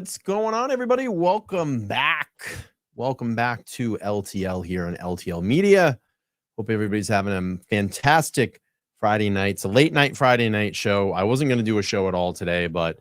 What's going on, everybody? Welcome back. Welcome back to LTL here on LTL Media. Hope everybody's having a fantastic Friday night. It's a late night Friday night show. I wasn't going to do a show at all today, but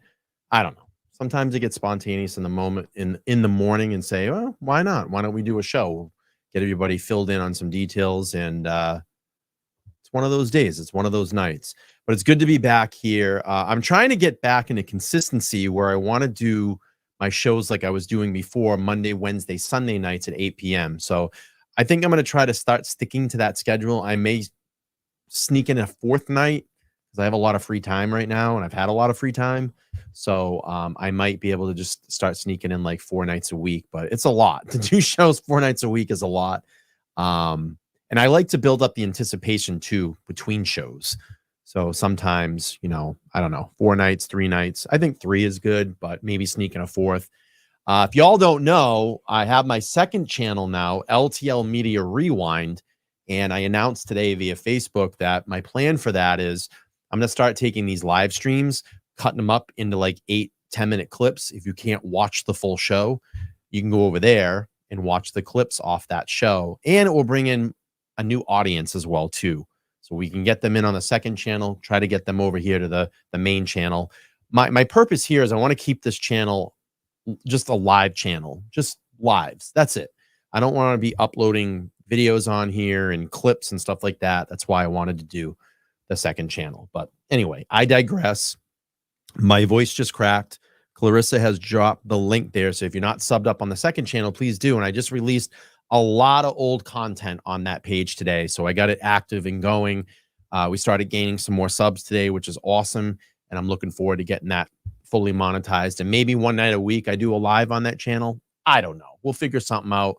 I don't know. Sometimes I get spontaneous in the moment in the morning and say, well, why not? Why don't we do a show? We'll get everybody filled in on some details. And it's one of those days. It's one of those nights. But it's good to be back here. I'm trying to get back into consistency where I want to do my shows like I was doing before, Monday, Wednesday, Sunday nights at 8 p.m. So I think I'm going to try to start sticking to that schedule. I may sneak in a fourth night because I have a lot of free time right now, and I've had a lot of free time. So I might be able to just start sneaking in like 4 nights a week, but it's a lot. To do shows 4 nights a week is a lot. And I like to build up the anticipation too between shows. So sometimes, I don't know, 4 nights, 3 nights. I think 3 is good, but maybe sneak in a fourth. If y'all don't know, I have my second channel now, LTL Media Rewind. And I announced today via Facebook that my plan for that is I'm going to start taking these live streams, cutting them up into like 8-10-minute clips. If you can't watch the full show, you can go over there and watch the clips off that show. And it will bring in a new audience as well, too. So we can get them in on the second channel, try to get them over here to the main channel. My purpose here is I want to keep this channel just a live channel, just lives. That's it. I don't want to be uploading videos on here and clips and stuff like that. That's why I wanted to do the second channel. But anyway, I digress. My voice just cracked. Clarissa has dropped the link there. So if you're not subbed up on the second channel, please do. And I just released a lot of old content on that page today. So I got it active and going. We started gaining some more subs today, which is awesome. And I'm looking forward to getting that fully monetized. And maybe one night a week, I do a live on that channel. I don't know. We'll figure something out.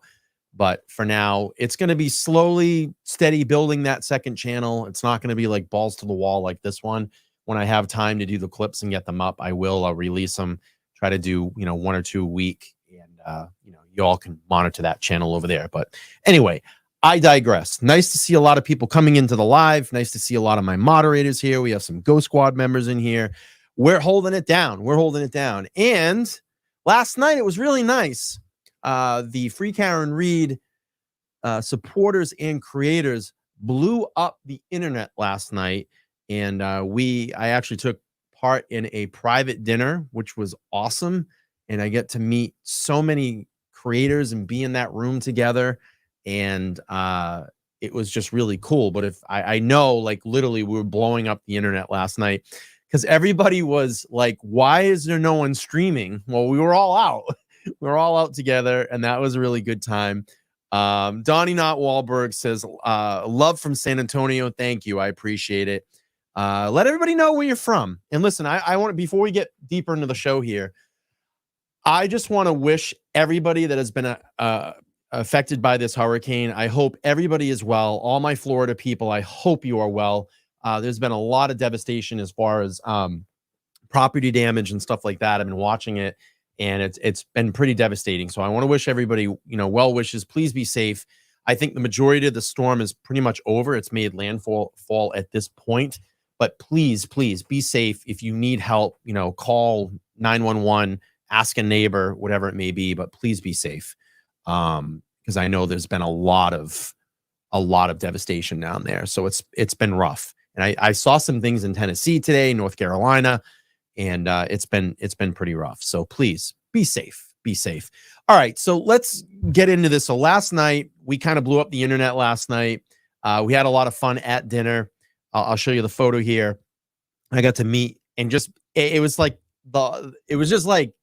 But for now, it's going to be slowly, steady building that second channel. It's not going to be like balls to the wall like this one. When I have time to do the clips and get them up, I'll release them, try to do, 1 or 2 a week. And, you all can monitor that channel over there. But anyway, I digress. Nice to see a lot of people coming into the live. Nice to see a lot of my moderators here. We have some Go Squad members in here. We're holding it down. We're holding it down. And last night, it was really nice. The Free Karen Reed supporters and creators blew up the internet last night. And I actually took part in a private dinner, which was awesome. And I get to meet so many creators and be in that room together. And it was just really cool. But if I know, like, literally we were blowing up the internet last night because everybody was like, why is there no one streaming? Well, we were all out. We were all out together, and that was a really good time. Donnie Not Wahlberg says, love from San Antonio. Thank you. I appreciate it. Let everybody know where you're from. And listen, I want to, before we get deeper into the show here, I just want to wish everybody that has been affected by this hurricane. I hope everybody is well. All my Florida people, I hope you are well. There's been a lot of devastation as far as property damage and stuff like that. I've been watching it, and it's been pretty devastating. So I want to wish everybody, well wishes. Please be safe. I think the majority of the storm is pretty much over. It's made landfall at this point. But please be safe. If you need help, call 911. Ask a neighbor, whatever it may be, but please be safe. Because I know there's been a lot of devastation down there. So it's been rough. And I saw some things in Tennessee today, North Carolina, and it's been pretty rough. So please be safe. Be safe. All right. So let's get into this. So last night, we kind of blew up the internet last night. We had a lot of fun at dinner. I'll show you the photo here. I got to meet, and it was just like,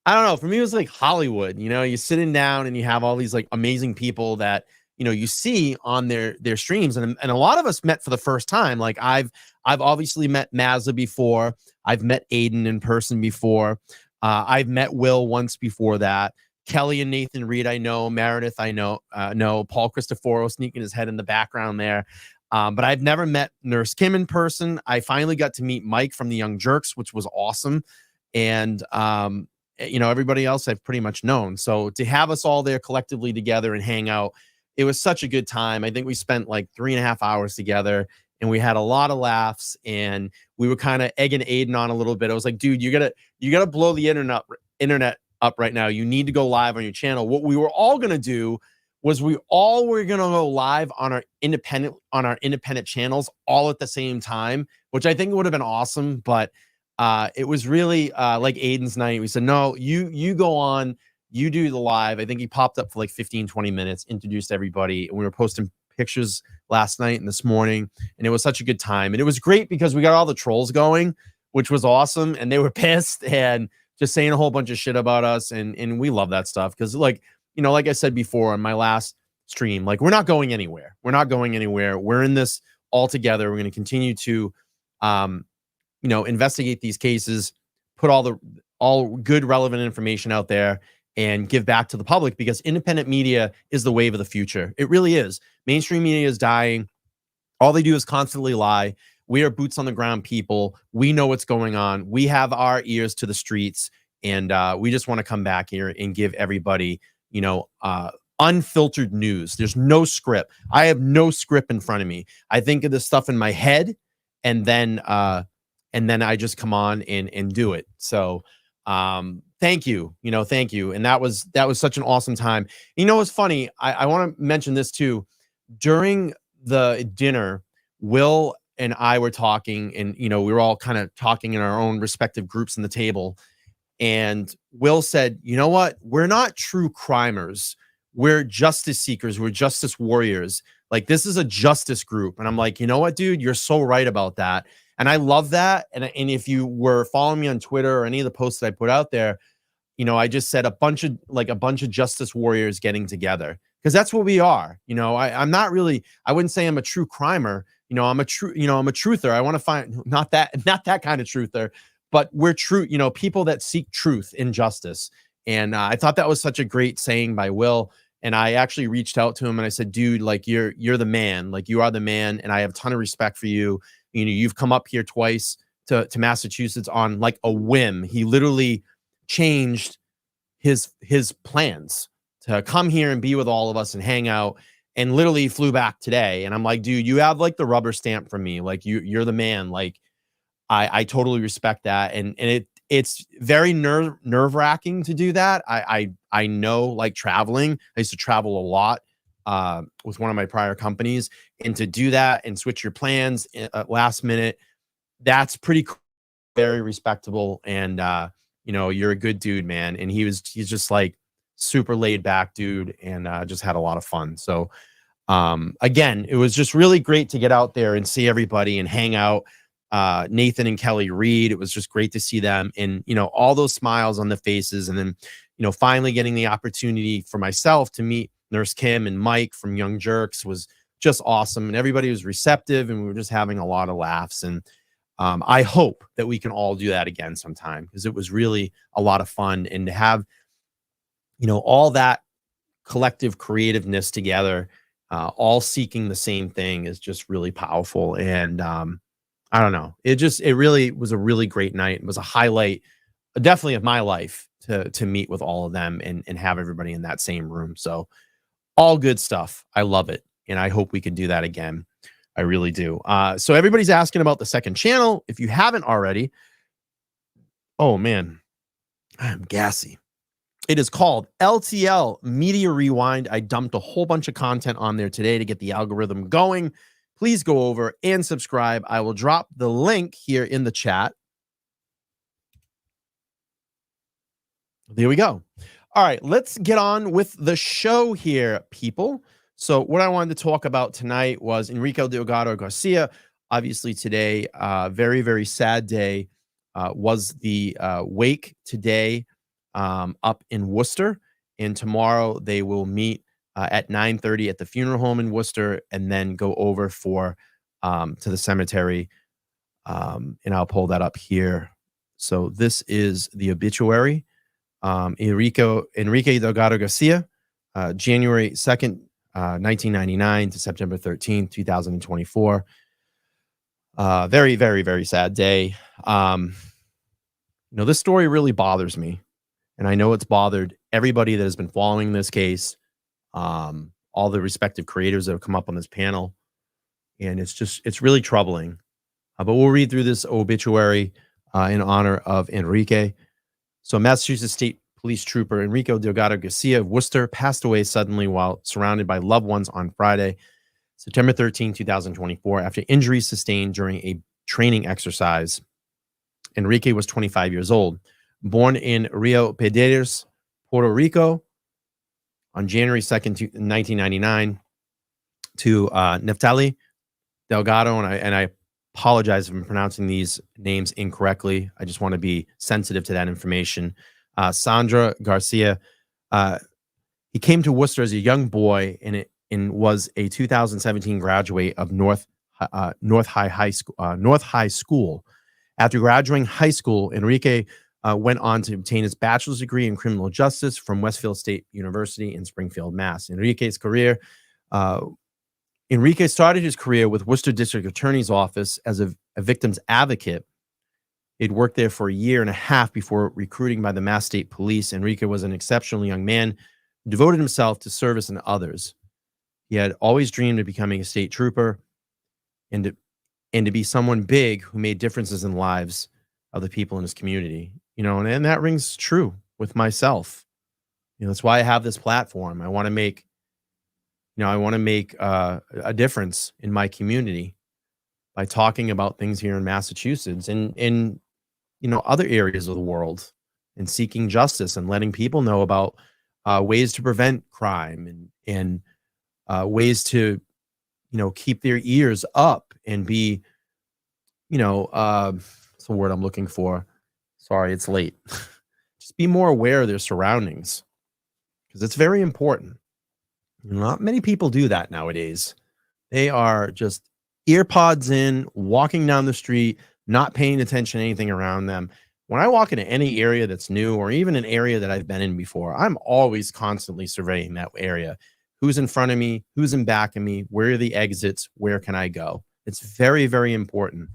I don't know. For me, it was like Hollywood. You're sitting down and you have all these like amazing people that, you see on their streams. And a lot of us met for the first time. Like I've obviously met Mazza before. I've met Aiden in person before. I've met Will once before that. Kelly and Nathan Reed, I know. Meredith, I know. Paul Cristoforo sneaking his head in the background there. But I've never met Nurse Kim in person. I finally got to meet Mike from the Young Jerks, which was awesome. And, everybody else I've pretty much known. So to have us all there collectively together and hang out, it was such a good time. I think we spent like 3.5 hours together, and we had a lot of laughs, and we were kind of egging Aiden on a little bit. I was like, dude, you gotta blow the internet up right now. You need to go live on your channel. What we were all gonna do was we all were gonna go live on our independent channels all at the same time, which I think would have been awesome. But it was really like Aiden's night. We said, no, you go on, you do the live. I think he popped up for like 15-20 minutes, introduced everybody, and we were posting pictures last night and this morning, and it was such a good time. And it was great because we got all the trolls going, which was awesome, and they were pissed and just saying a whole bunch of shit about us, and we love that stuff because, like, you know, like I said before on my last stream, like, we're not going anywhere. We're in this all together. We're going to continue to investigate these cases, put all good relevant information out there, and give back to the public, because independent media is the wave of the future. It really is. Mainstream media is dying. All they do is constantly lie. We are boots on the ground people. We know what's going on. We have our ears to the streets, and we just want to come back here and give everybody, unfiltered news. There's no script. I have no script in front of me. I think of this stuff in my head, and then I just come on and do it. So thank you. Thank you. And that was such an awesome time. It's funny. I want to mention this too. During the dinner, Will and I were talking, and we were all kind of talking in our own respective groups in the table. And Will said, you know what? We're not true crimers. We're justice seekers. We're justice warriors. Like, this is a justice group. And I'm like, you know what, dude? You're so right about that. And I love that. And if you were following me on Twitter or any of the posts that I put out there, I just said a bunch of justice warriors getting together, because that's what we are. I'm not really, I wouldn't say I'm a true crimer. I'm a truther. I want to find not that kind of truther, but we're true, people that seek truth and justice. And I thought that was such a great saying by Will. And I actually reached out to him and I said, dude, like, you're the man, like, you are the man. And I have a ton of respect for you. You've come up here twice to Massachusetts on like a whim. He literally changed his plans to come here and be with all of us and hang out, and literally flew back today. And I'm like, dude, you have like the rubber stamp from me. Like, you're the man. Like, I totally respect that. And it's very nerve-wracking to do that. I know, like, traveling, I used to travel a lot with one of my prior companies, and to do that and switch your plans at last minute, that's pretty cool, very respectable. And you're a good dude, man. And he's just like super laid back dude, and just had a lot of fun. So again, it was just really great to get out there and see everybody and hang out. Nathan and Kelly Reed, it was just great to see them, and all those smiles on the faces. And then finally getting the opportunity for myself to meet Nurse Kim and Mike from Young Jerks was just awesome, and everybody was receptive, and we were just having a lot of laughs. And I hope that we can all do that again sometime, because it was really a lot of fun. And to have all that collective creativeness together, all seeking the same thing, is just really powerful. And I don't know, it really was a really great night. It was a highlight, definitely, of my life to meet with all of them and have everybody in that same room. So all good stuff. I love it. And I hope we can do that again. I really do. So everybody's asking about the second channel. If you haven't already, oh man, I'm gassy. It is called LTL Media Rewind. I dumped a whole bunch of content on there today to get the algorithm going. Please go over and subscribe. I will drop the link here in the chat. There we go. All right, let's get on with the show here, people. So what I wanted to talk about tonight was Enrique Delgado-Garcia. Obviously today, very, very sad day, was the wake today up in Worcester. And tomorrow they will meet at 9:30 at the funeral home in Worcester, and then go over to the cemetery. And I'll pull that up here. So this is the obituary. Enrique Delgado-Garcia, January 2nd, 1999 to September 13th, 2024. Very, very, very sad day. This story really bothers me, and I know it's bothered everybody that has been following this case, all the respective creators that have come up on this panel. and it's really troubling. But we'll read through this obituary in honor of Enrique. So, Massachusetts State Police Trooper Enrique Delgado-Garcia of Worcester passed away suddenly while surrounded by loved ones on Friday, September 13, 2024, after injuries sustained during a training exercise. Enrique was 25 years old. Born in Rio Piedras, Puerto Rico, on January 2nd, 1999, to Neftali Delgado, and I apologize if I'm pronouncing these names incorrectly. I just want to be sensitive to that information. Sandra Garcia. He came to Worcester as a young boy and was a 2017 graduate of North High School. After graduating high school, Enrique went on to obtain his bachelor's degree in criminal justice from Westfield State University in Springfield, Mass. Enrique started his career with Worcester District Attorney's Office as a victim's advocate. He'd worked there for a year and a half before recruiting by the Mass State Police. Enrique was an exceptional young man who devoted himself to service and others. He had always dreamed of becoming a state trooper and to be someone big who made differences in the lives of the people in his community. And that rings true with myself. That's why I have this platform. I want to make a difference in my community by talking about things here in Massachusetts and in other areas of the world, and seeking justice and letting people know about ways to prevent crime and ways to keep their ears up and be what's the word I'm looking for? Sorry, it's late. Just be more aware of their surroundings, because it's very important. Not many people do that nowadays. They are just earpods in, walking down the street, not paying attention to anything around them. When I walk into any area that's new, or even an area that I've been in before, I'm always constantly surveying that area. Who's in front of me? Who's in back of me? Where are the exits? Where can I go? It's very, very important.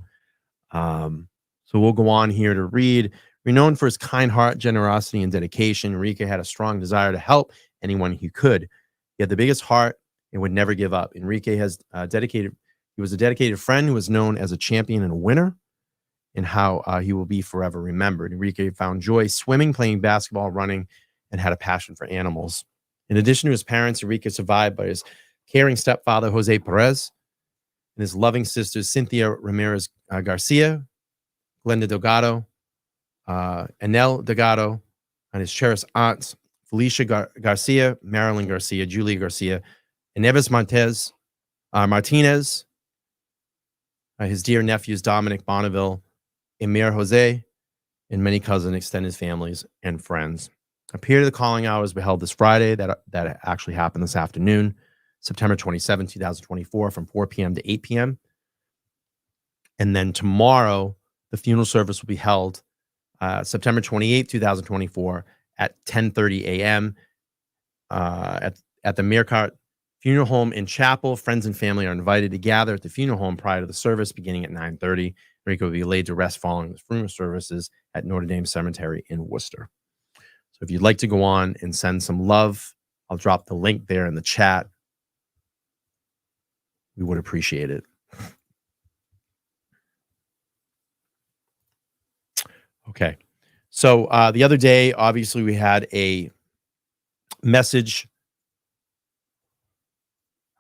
So we'll go on here to read. Renowned for his kind heart, generosity, and dedication, Enrique had a strong desire to help anyone he could. He had the biggest heart and would never give up. Enrique he was a dedicated friend who was known as a champion and a winner, and how he will be forever remembered. Enrique found joy swimming, playing basketball, running, and had a passion for animals. In addition to his parents, Enrique survived by his caring stepfather, Jose Perez, and his loving sisters, Cynthia Ramirez Garcia, Glenda Delgado, Anel Delgado, and his cherished aunts, Felicia Garcia, Marilyn Garcia, Julia Garcia, and Neves Martinez, his dear nephews, Dominic Bonneville, Emir Jose, and many cousins, extended families, and friends. A period of the calling hours were held this Friday. That actually happened this afternoon, September 27, 2024, from 4 p.m. to 8 p.m. And then tomorrow, the funeral service will be held September 28, 2024, at 10:30 a.m. At the Meerkat Funeral Home and Chapel. Friends and family are invited to gather at the funeral home prior to the service, beginning at 9:30. Enrique will be laid to rest following the funeral services at Notre Dame Cemetery in Worcester. So if you'd like to go on and send some love, I'll drop the link there in the chat. We would appreciate it. Okay. So the other day, obviously, we had a message.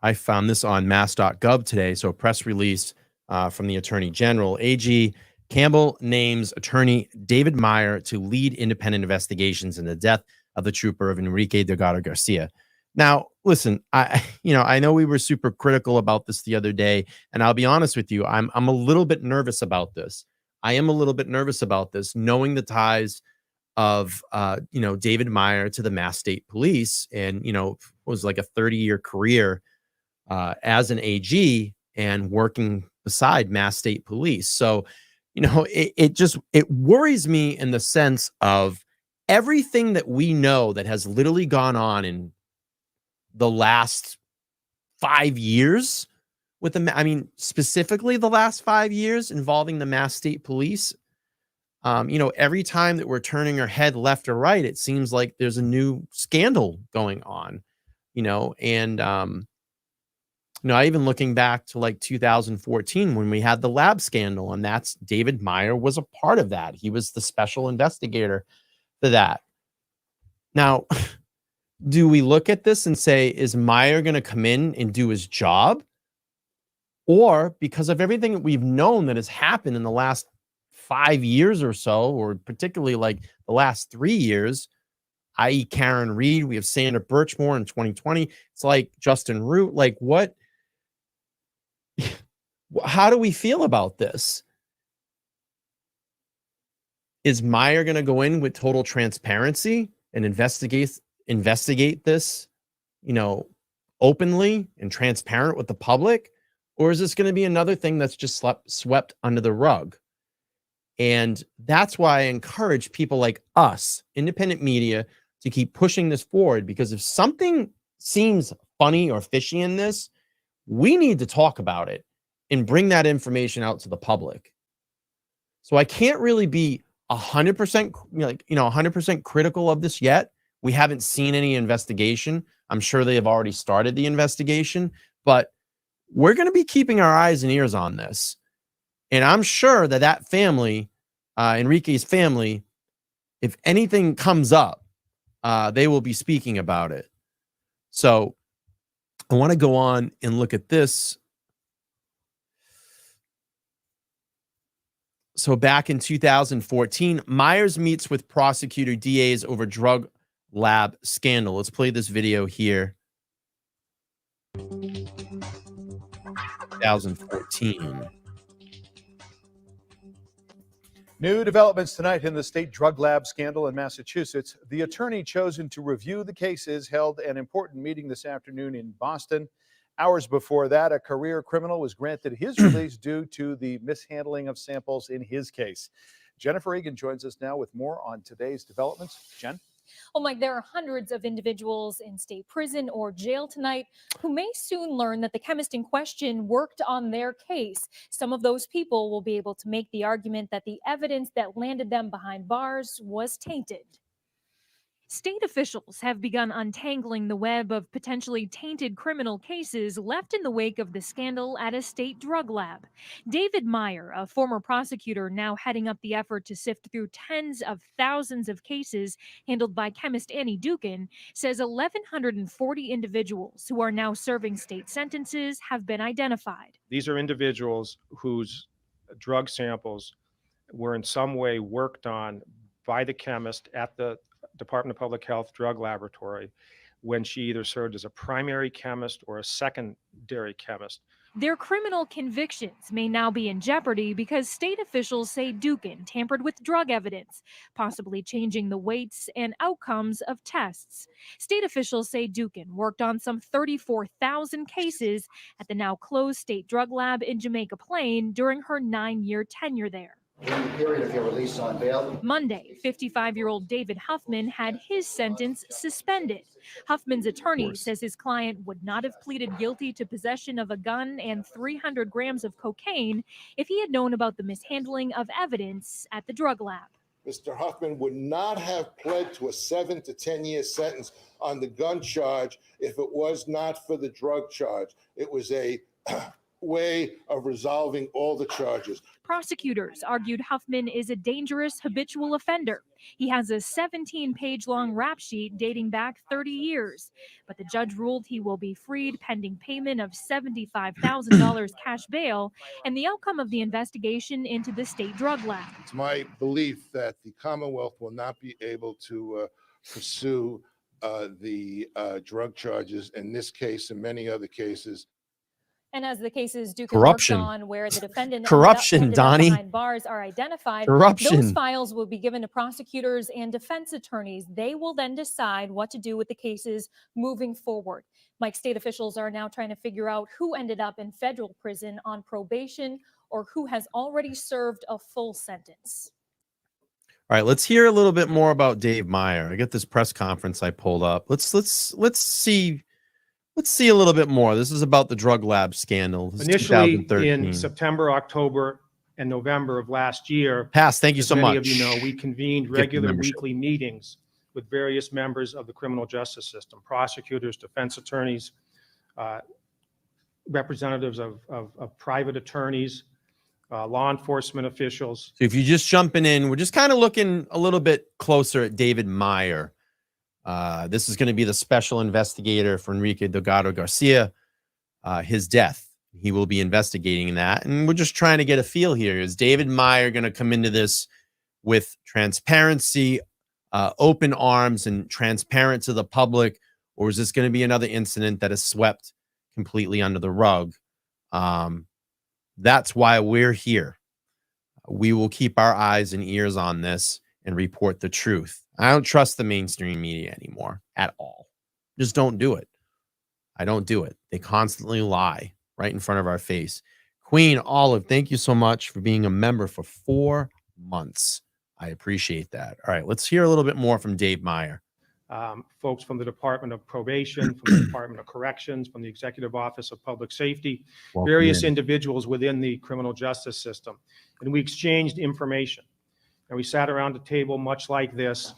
I found this on mass.gov today. So a press release from the Attorney General. AG Campbell names attorney David Meyer to lead independent investigations in the death of the trooper of Enrique Delgado-Garcia. Now, listen, I know we were super critical about this the other day, and I'll be honest with you, I'm a little bit nervous about this. I am a little bit nervous about this, knowing the ties of David Meyer to the Mass State Police, and was like a 30-year career as an AG and working beside Mass State Police. So, it worries me in the sense of everything that we know that has literally gone on in the last 5 years with specifically the last 5 years involving the Mass State Police. Every time that we're turning our head left or right, it seems like there's a new scandal going on, and Even looking back to like 2014 when we had the lab scandal, and that's David Meyer was a part of that. He was the special investigator for that. Now, do we look at this and say, is Meyer going to come in and do his job? Or because of everything that we've known that has happened in the last 5 years or so, or particularly like the last 3 years, i.e. Karen Reed, we have Sandra Birchmore in 2020. It's like Justin Root. Like what? How do we feel about this? Is Meyer going to go in with total transparency and investigate this, openly and transparent with the public? Or is this going to be another thing that's just swept under the rug? And that's why I encourage people like us, independent media, to keep pushing this forward, because if something seems funny or fishy in this, we need to talk about it and bring that information out to the public. So I can't really be 100%, 100% critical of this yet. We haven't seen any investigation. I'm sure they have already started the investigation, but we're going to be keeping our eyes and ears on this. And I'm sure that family, Enrique's family, if anything comes up, they will be speaking about it. So I want to go on and look at this. So back in 2014, Myers meets with prosecutor DAs over drug lab scandal. Let's play this video here. 2014. New developments tonight in the state drug lab scandal in Massachusetts. The attorney chosen to review the cases held an important meeting this afternoon in Boston. Hours before that, a career criminal was granted his release due to the mishandling of samples in his case. Jennifer Egan joins us now with more on today's developments. Jen? Well, Mike, there are hundreds of individuals in state prison or jail tonight who may soon learn that the chemist in question worked on their case. Some of those people will be able to make the argument that the evidence that landed them behind bars was tainted. State officials have begun untangling the web of potentially tainted criminal cases left in the wake of the scandal at a state drug lab. David Meyer, a former prosecutor now heading up the effort to sift through tens of thousands of cases handled by chemist Annie Dukin, says 1,140 individuals who are now serving state sentences have been identified. These are individuals whose drug samples were in some way worked on by the chemist at the Department of Public Health Drug Laboratory when she either served as a primary chemist or a secondary chemist. Their criminal convictions may now be in jeopardy because state officials say Dukin tampered with drug evidence, possibly changing the weights and outcomes of tests. State officials say Dukin worked on some 34,000 cases at the now closed state drug lab in Jamaica Plain during her 9-year tenure there. During the period of your release on bail. Monday, 55-year-old David Huffman had his sentence suspended. Huffman's attorney says his client would not have pleaded guilty to possession of a gun and 300 grams of cocaine if he had known about the mishandling of evidence at the drug lab. Mr. Huffman would not have pled to a 7 to 10-year sentence on the gun charge if it was not for the drug charge. It was a way of resolving all the charges. Prosecutors argued Huffman is a dangerous habitual offender. He has a 17-page-long rap sheet dating back 30 years, but the judge ruled he will be freed pending payment of $75,000 cash bail and the outcome of the investigation into the state drug lab. It's my belief that the Commonwealth will not be able to pursue the drug charges in this case and many other cases. And as the cases Dukin Corruption. worked on where the defendant Corruption, Donnie. behind bars are identified, Corruption. those files will be given to prosecutors and defense attorneys. They will then decide what to do with the cases moving forward. Mike, state officials are now trying to figure out who ended up in federal prison on probation or who has already served a full sentence. All right, let's hear a little bit more about Dave Meyer. I got this press conference I pulled up. Let's see. Let's see a little bit more. This is about the drug lab scandal. This Initially, in September, October, and November of last year, thank you so much. Many of you know, we convened regular weekly meetings with various members of the criminal justice system, prosecutors, defense attorneys, representatives of private attorneys, law enforcement officials. So if you're just jumping in, we're just kind of looking a little bit closer at David Meyer. This is going to be the special investigator for Enrique Delgado-Garcia, his death. He will be investigating that. And we're just trying to get a feel here. Is David Meyer going to come into this with transparency, open arms, and transparent to the public? Or is this going to be another incident that is swept completely under the rug? That's why we're here. We will keep our eyes and ears on this and report the truth. I don't trust the mainstream media anymore at all. Just don't do it. I don't do it. They constantly lie right in front of our face. Queen Olive, thank you so much for being a member for 4 months. I appreciate that. All right, let's hear a little bit more from Dave Meyer. Folks from the Department of Probation, from the Department of Corrections, from the Executive Office of Public Safety, Welcome various in. individuals within the criminal justice system. And we exchanged information. And we sat around a table much like this,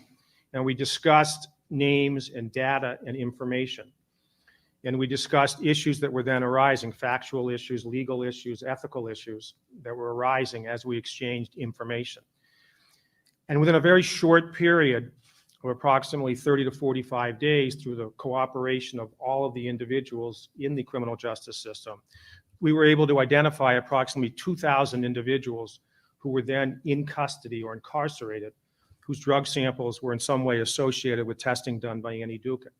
and we discussed names and data and information. And we discussed issues that were then arising, factual issues, legal issues, ethical issues that were arising as we exchanged information. And within a very short period of approximately 30 to 45 days, through the cooperation of all of the individuals in the criminal justice system, we were able to identify approximately 2,000 individuals who were then in custody or incarcerated, whose drug samples were in some way associated with testing done by Annie Dukin.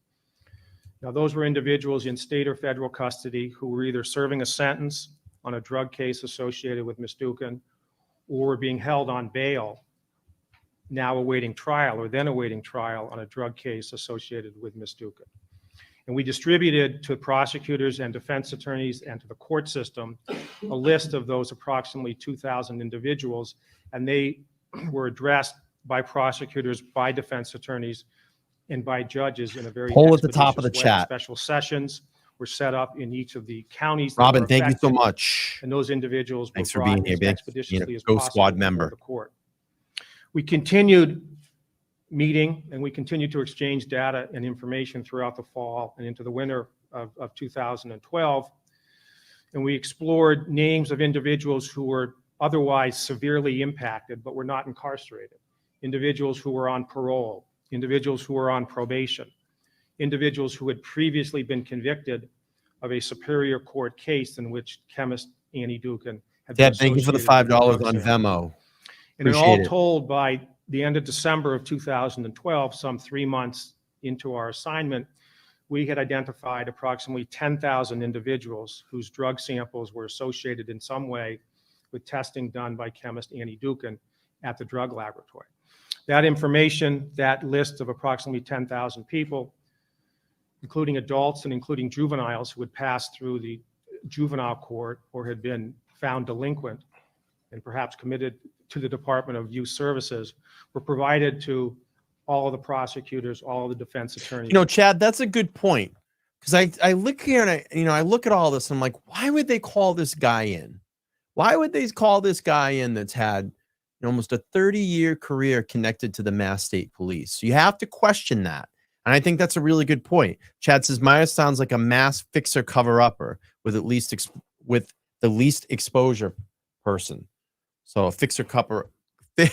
Now, those were individuals in state or federal custody who were either serving a sentence on a drug case associated with Ms. Dukin, or were being held on bail, now awaiting trial or then awaiting trial on a drug case associated with Ms. Dukin. And we distributed to prosecutors and defense attorneys and to the court system a list of those approximately 2,000 individuals, and they were addressed by prosecutors, by defense attorneys, and by judges in a very Poll at the top of the expeditious way. chat. Special sessions were set up in each of the counties. Robin, thank you so much. And those individuals were Thanks for brought being here, as babe. expeditiously as Ghost possible Squad before member. the court. We continued meeting, and we continued to exchange data and information throughout the fall and into the winter of 2012. And we explored names of individuals who were otherwise severely impacted but were not incarcerated, individuals who were on parole, individuals who were on probation, individuals who had previously been convicted of a Superior Court case in which chemist Annie Dukin had been Deb, thank you for the associated with $5 drug on samples. Venmo. And in Appreciate all it. told, by the end of December of 2012, some 3 months into our assignment, we had identified approximately 10,000 individuals whose drug samples were associated in some way with testing done by chemist Annie Dukin at the drug laboratory. That information, that list of approximately 10,000 people, including adults and including juveniles who had passed through the juvenile court or had been found delinquent and perhaps committed to the Department of Youth Services, were provided to all of the prosecutors, all of the defense attorneys. You know, Chad, that's a good point. Because I look here and I look at all this and I'm like, why would they call this guy in? Why would they call this guy in that's had almost a 30-year career connected to the Mass State Police? So you have to question that. And I think that's a really good point. Chad says Meyer sounds like a mass fixer cover-upper with at least with the least exposure person. So a fixer cover,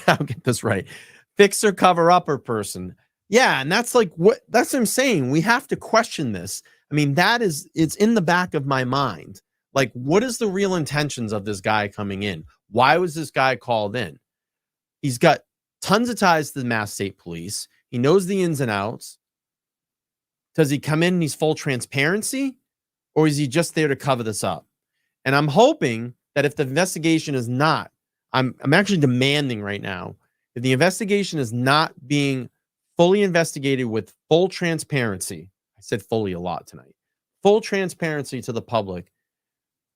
I'll get this right. Fixer cover-upper person. Yeah, and that's like that's what I'm saying. We have to question this. I mean, it's in the back of my mind. Like, what is the real intentions of this guy coming in? Why was this guy called in? He's got tons of ties to the Mass State Police. He knows the ins and outs. Does he come in and he's full transparency? Or is he just there to cover this up? And I'm hoping that if the investigation is not, I'm actually demanding right now, if the investigation is not being fully investigated with full transparency, I said fully a lot tonight, full transparency to the public,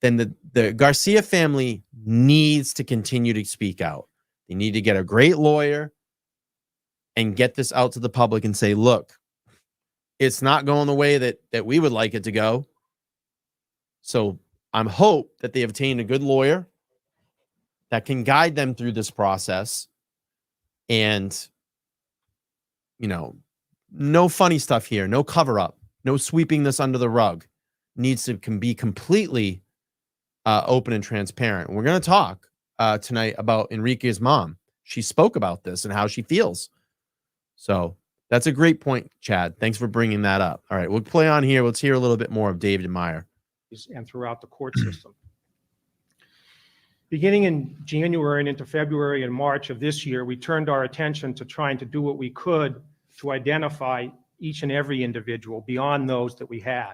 then the Garcia family needs to continue to speak out. They need to get a great lawyer and get this out to the public and say, look, it's not going the way that we would like it to go. So I'm hope that they obtain a good lawyer that can guide them through this process. And, no funny stuff here, no cover up, no sweeping this under the rug. needs to be completely open and transparent. We're going to talk tonight about Enrique's mom. She spoke about this and how she feels. So that's a great point, Chad. Thanks for bringing that up. All right, we'll play on here. Let's hear a little bit more of David Meyer. And throughout the court system. Beginning in January and into February and March of this year, we turned our attention to trying to do what we could to identify each and every individual beyond those that we had.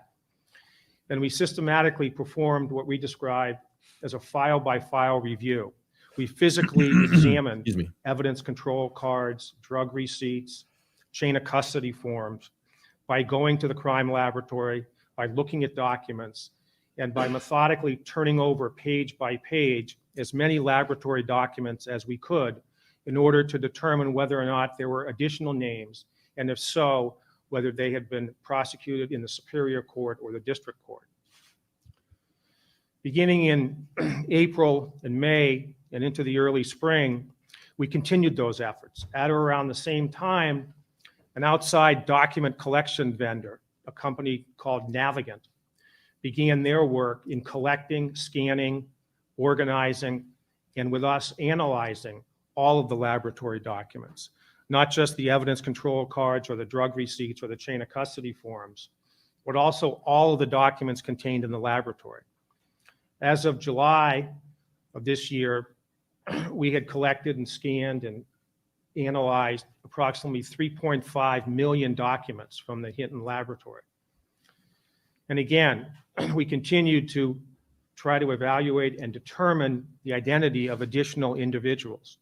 And we systematically performed what we described as a file-by-file review. We physically examined evidence control cards, drug receipts, chain of custody forms, by going to the crime laboratory, by looking at documents, and by methodically turning over page by page as many laboratory documents as we could in order to determine whether or not there were additional names, and if so, whether they had been prosecuted in the Superior Court or the District Court. Beginning in April and May and into the early spring, we continued those efforts. At or around the same time, an outside document collection vendor, a company called Navigant, began their work in collecting, scanning, organizing, and with us analyzing all of the laboratory documents, not just the evidence control cards or the drug receipts or the chain of custody forms, but also all of the documents contained in the laboratory. As of July of this year, we had collected and scanned and analyzed approximately 3.5 million documents from the Hinton laboratory. And again, we continued to try to evaluate and determine the identity of additional individuals.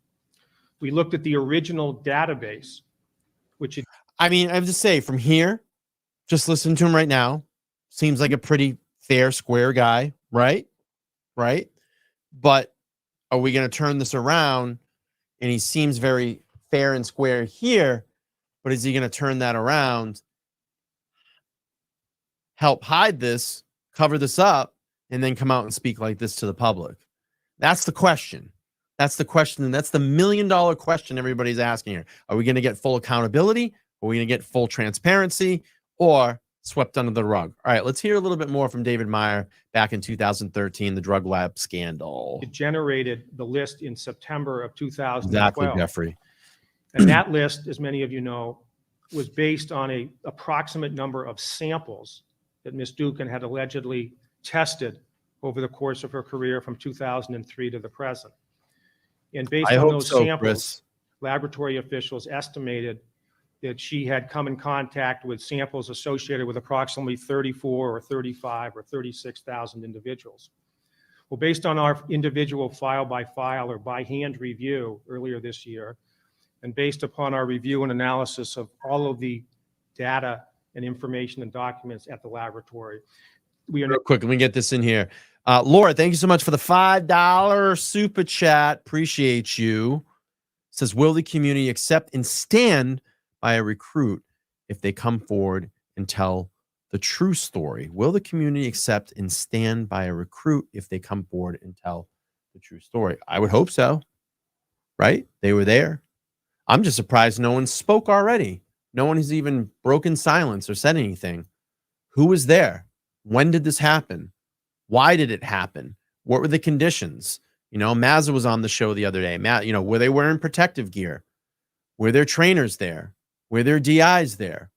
We looked at the original database, which I mean, I have to say, from here, just listen to him right now. Seems like a pretty fair, square guy, right? Right? But are we going to turn this around? And he seems very fair and square here, but is he going to turn that around, help hide this, cover this up, and then come out and speak like this to the public? That's the question. That's the question. And that's the $1 million question everybody's asking here. Are we going to get full accountability? Are we going to get full transparency, or swept under the rug? All right, let's hear a little bit more from David Meyer back in 2013, the drug lab scandal. it generated the list in September of 2012. Exactly, Jeffrey. And that list, as many of you know, was based on an approximate number of samples that Ms. Dukin had allegedly tested over the course of her career from 2003 to the present. And based on those samples, Chris. laboratory officials estimated that she had come in contact with samples associated with approximately 34 or 35 or 36,000 individuals. Well, based on our individual file by file or by hand review earlier this year, and based upon our review and analysis of all of the data and information and documents at the laboratory, we are— Real quick, let me get this in here. Laura, thank you so much for the $5 super chat. Appreciate you. Says, will the community accept and stand by a recruit if they come forward and tell the true story? Will the community accept and stand by a recruit if they come forward and tell the true story? I would hope so, right? They were there. I'm just surprised no one spoke already. No one has even broken silence or said anything. Who was there? When did this happen? Why did it happen? What were the conditions? You know, Mazza was on the show the other day. Matt, you know, were they wearing protective gear? Were there trainers there? Were there DIs there?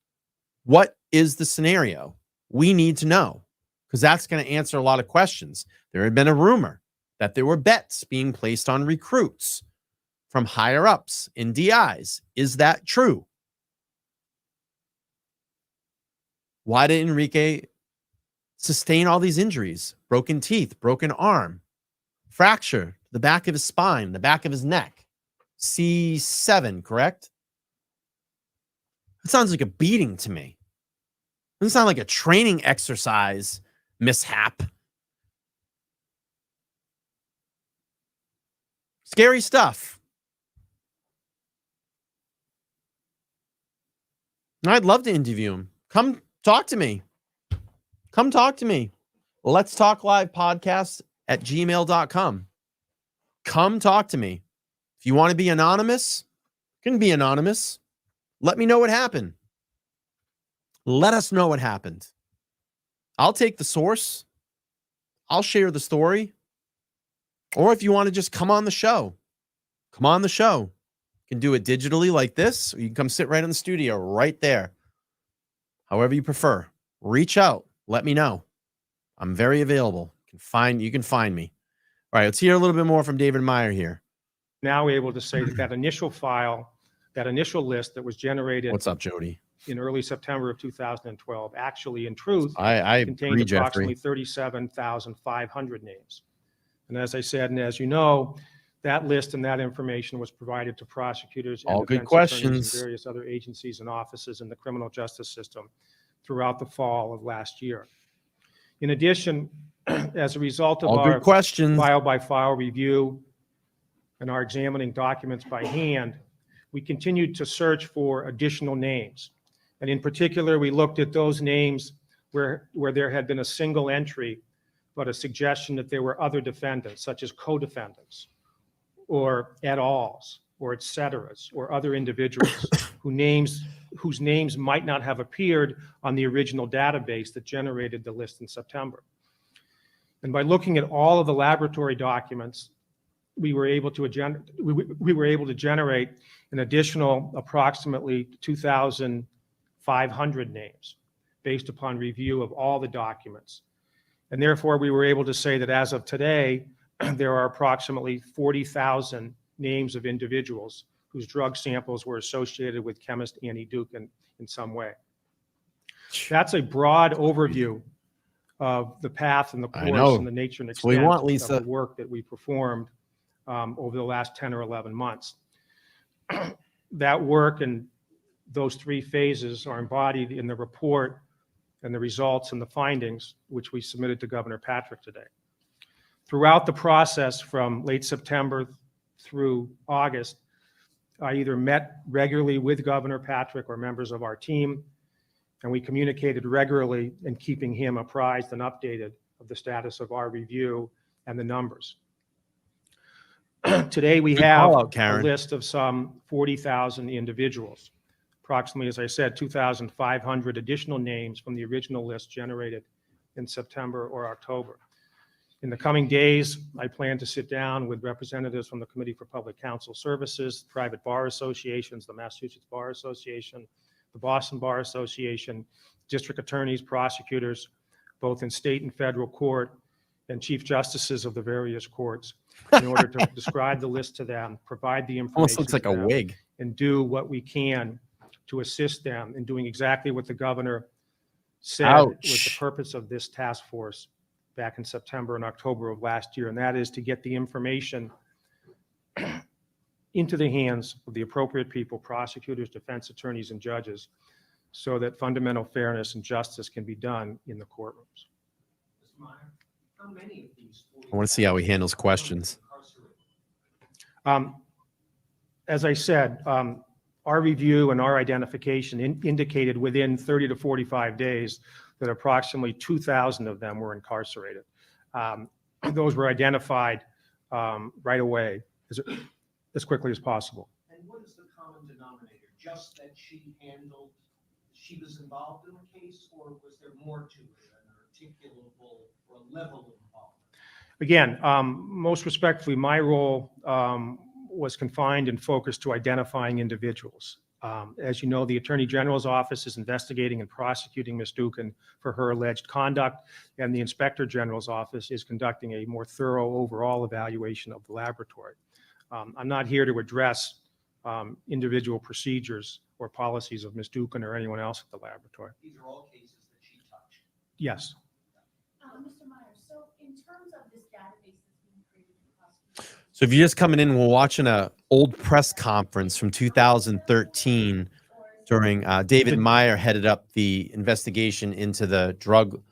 What is the scenario? We need to know, because that's going to answer a lot of questions. There had been a rumor that there were bets being placed on recruits from higher ups in DIs. Is that true? Why did Enrique sustain all these injuries? Broken teeth, broken arm, fracture, the back of his spine, the back of his neck. C7, correct? It sounds like a beating to me. It doesn't sound like a training exercise mishap. Scary stuff. I'd love to interview him. Come talk to me. Come talk to me. Let's Talk Live podcast at gmail.com. Come talk to me. If you want to be anonymous, you can be anonymous. Let me know what happened. Let us know what happened. I'll take the source. I'll share the story. Or if you want to just come on the show, come on the show. You can do it digitally like this, or you can come sit right in the studio right there. However you prefer. Reach out. Let me know. I'm very available. You can find me. All right, let's hear a little bit more from David Meyer here. Now we're able to say that that initial file, that initial list that was generated What's up, Jody? in early September of 2012, actually, in truth, I contained agree, approximately Jeffrey. 37,500 names. And as I said, and as you know, that list and that information was provided to prosecutors and All good defense attorneys questions. and various other agencies and offices in the criminal justice system throughout the fall of last year. In addition, as a result of All our good questions. file-by-file review and our examining documents by hand, we continued to search for additional names. And in particular, we looked at those names where there had been a single entry, but a suggestion that there were other defendants, such as co-defendants, or et als, or et ceteras, or other individuals whose names might not have appeared on the original database that generated the list in September. And by looking at all of the laboratory documents, we were able to generate an additional approximately 2,500 names based upon review of all the documents. And therefore, we were able to say that as of today, there are approximately 40,000 names of individuals whose drug samples were associated with chemist Annie Dukin in some way. That's a broad overview of the path and the course and the nature and extent of the work that we performed over the last 10 or 11 months. That work and those three phases are embodied in the report and the results and the findings, which we submitted to Governor Patrick today. Throughout the process from late September through August, I either met regularly with Governor Patrick or members of our team, and we communicated regularly in keeping him apprised and updated of the status of our review and the numbers. Today, we have a list of some 40,000 individuals. Approximately, as I said, 2,500 additional names from the original list generated in September or October. In the coming days, I plan to sit down with representatives from the Committee for Public Counsel Services, private bar associations, the Massachusetts Bar Association, the Boston Bar Association, district attorneys, prosecutors, both in state and federal court, and chief justices of the various courts, in order to describe the list to them, provide the information. Almost looks like a wig. And do what we can to assist them in doing exactly what the governor said was the purpose of this task force back in September and October of last year, and that is to get the information into the hands of the appropriate people, prosecutors, defense attorneys, and judges, so that fundamental fairness and justice can be done in the courtrooms. I want to see how he handles questions. As I said, our review and our identification indicated within 30 to 45 days that approximately 2,000 of them were incarcerated. Those were identified right away as quickly as possible. And what is the common denominator? Just that she was involved in the case, or was there more to it, an articulable or a level of involvement? Again, most respectfully, my role was confined and focused to identifying individuals. As you know, the Attorney General's office is investigating and prosecuting Ms. Dukin for her alleged conduct, and the Inspector General's office is conducting a more thorough overall evaluation of the laboratory. I'm not here to address individual procedures or policies of Ms. Dukin or anyone else at the laboratory. These are all cases that she touched. Yes. Mr. Meyer, so in terms of this database that's being created for prosecution. So if you're just coming in, we're watching an old press conference from 2013 during David Meyer headed up the investigation into the drug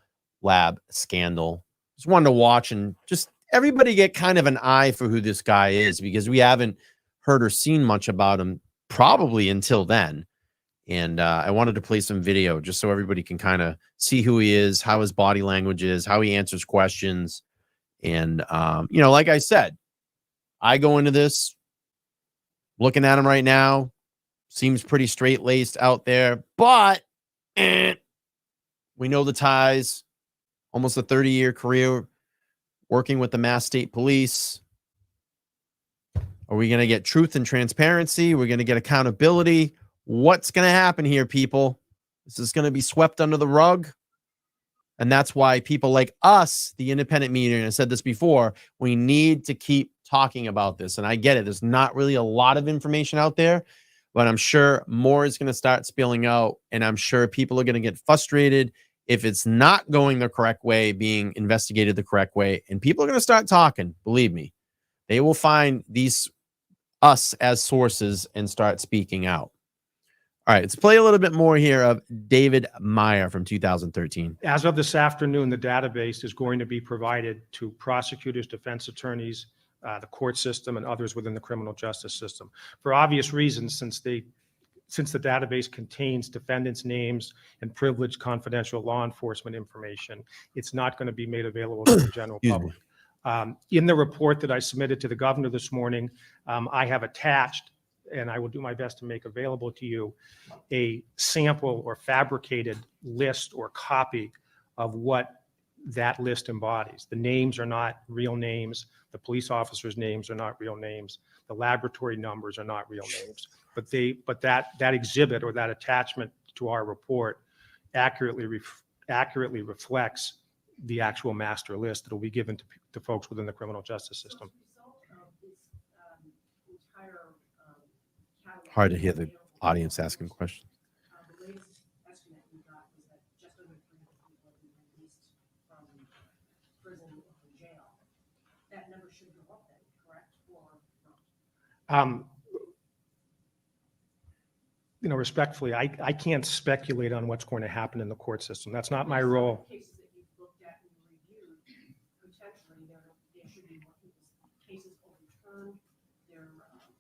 lab scandal. Just wanted to watch and just everybody get kind of an eye for who this guy is, because we haven't heard or seen much about him probably until then. And I wanted to play some video just so everybody can kind of see who he is, how his body language is, how he answers questions. And, you know, like I said, I go into this looking at him right now. Seems pretty straight-laced out there, but we know the ties. almost a 30-year career working with the Mass State Police. Are we going to get truth and transparency? We're going to get accountability. What's going to happen here, people? This is going to be swept under the rug. And that's why people like us, the independent media, and I said this before, we need to keep talking about this. And I get it. There's not really a lot of information out there, but I'm sure more is going to start spilling out. And I'm sure people are going to get frustrated if it's not going the correct way, being investigated the correct way. And people are going to start talking. Believe me, they will find us as sources and start speaking out. All right, let's play a little bit more here of David Meyer from 2013. As of this afternoon, the database is going to be provided to prosecutors, defense attorneys, the court system, and others within the criminal justice system. For obvious reasons, since the database contains defendants' names and privileged confidential law enforcement information, it's not going to be made available to the general public. In the report that I submitted to the governor this morning, I have attached, and I will do my best to make available to you, a sample or fabricated list or copy of what that list embodies. The names are not real names. The police officers' names are not real names. The laboratory numbers are not real names. But that exhibit or that attachment to our report accurately reflects the actual master list that will be given to folks within the criminal justice system. Hard to hear the audience asking questions. The latest estimate we got was that just under 300 people have been released from prison or from jail. That number should go up then, correct, or not? Respectfully, I can't speculate on what's going to happen in the court system. That's not my role. Cases that you've looked at and reviewed, potentially there should be more people's cases overturned, their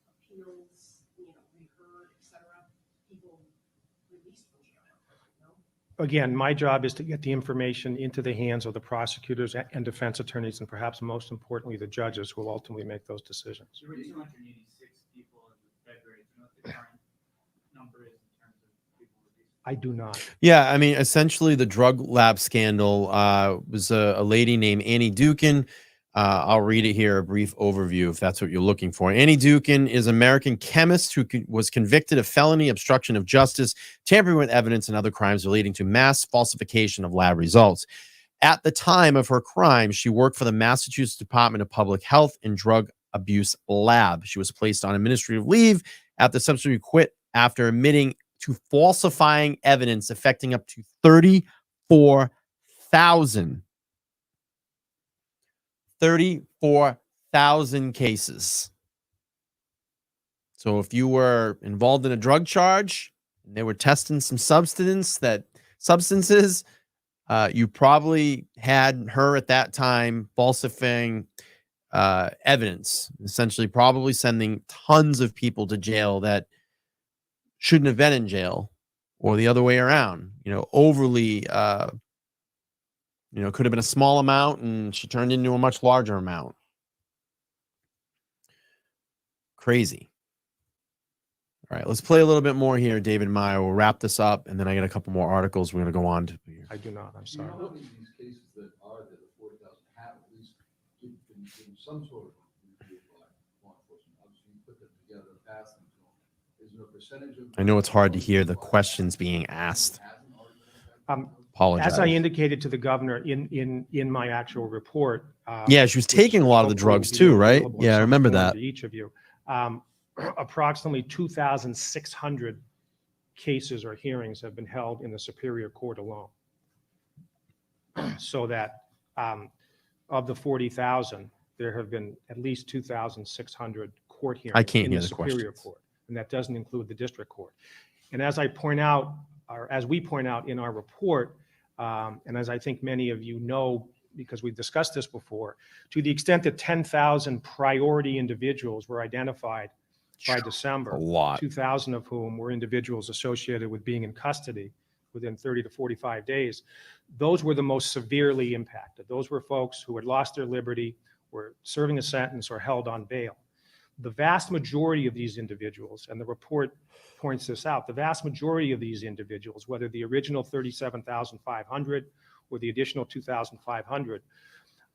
appeals, reheard, et cetera, people released from jail. No? Again, my job is to get the information into the hands of the prosecutors and defense attorneys, and perhaps most importantly, the judges who will ultimately make those decisions. There were 286 people in February. Do you know what the current number is in terms of people released? I do not. Yeah, I mean, essentially the drug lab scandal was a lady named Annie Dukin. I'll read it here, a brief overview, if that's what you're looking for. Annie Dukin is an American chemist who was convicted of felony obstruction of justice, tampering with evidence, and other crimes relating to mass falsification of lab results. At the time of her crime, she worked for the Massachusetts Department of Public Health and Drug Abuse Lab. She was placed on administrative leave after subsequently quit after admitting to falsifying evidence affecting up to 34,000 cases. So if you were involved in a drug charge and they were testing some substances, you probably had her at that time falsifying evidence, essentially probably sending tons of people to jail that shouldn't have been in jail, or the other way around, overly, could have been a small amount and she turned into a much larger amount. Crazy. All right, let's play a little bit more here, David Meyer. We'll wrap this up, and then I got a couple more articles we're going to go on to. I do not. I'm sorry. How many of these cases that are there, the 40,000, have at least been some sort of review by law enforcement? Obviously, you put them together, pass them to them. Is there a percentage of? I know it's hard to hear the questions being asked. Apologize. As I indicated to the governor in my actual report. Yeah, she was taking a lot of the drugs too, right? Yeah, I remember that. To each of you. Approximately 2,600 cases or hearings have been held in the Superior Court alone. So that of the 40,000, there have been at least 2,600 court hearings I can't in hear the the Superior questions. Court, and that doesn't include the district court. And as I point out, or as we point out in our report, and as I think many of you know, because we've discussed this before, to the extent that 10,000 priority individuals were identified by December, A lot. 2,000 of whom were individuals associated with being in custody within 30 to 45 days. Those were the most severely impacted. Those were folks who had lost their liberty, were serving a sentence, or held on bail. The vast majority of these individuals, and the report points this out, the vast majority of these individuals, whether the original 37,500 or the additional 2,500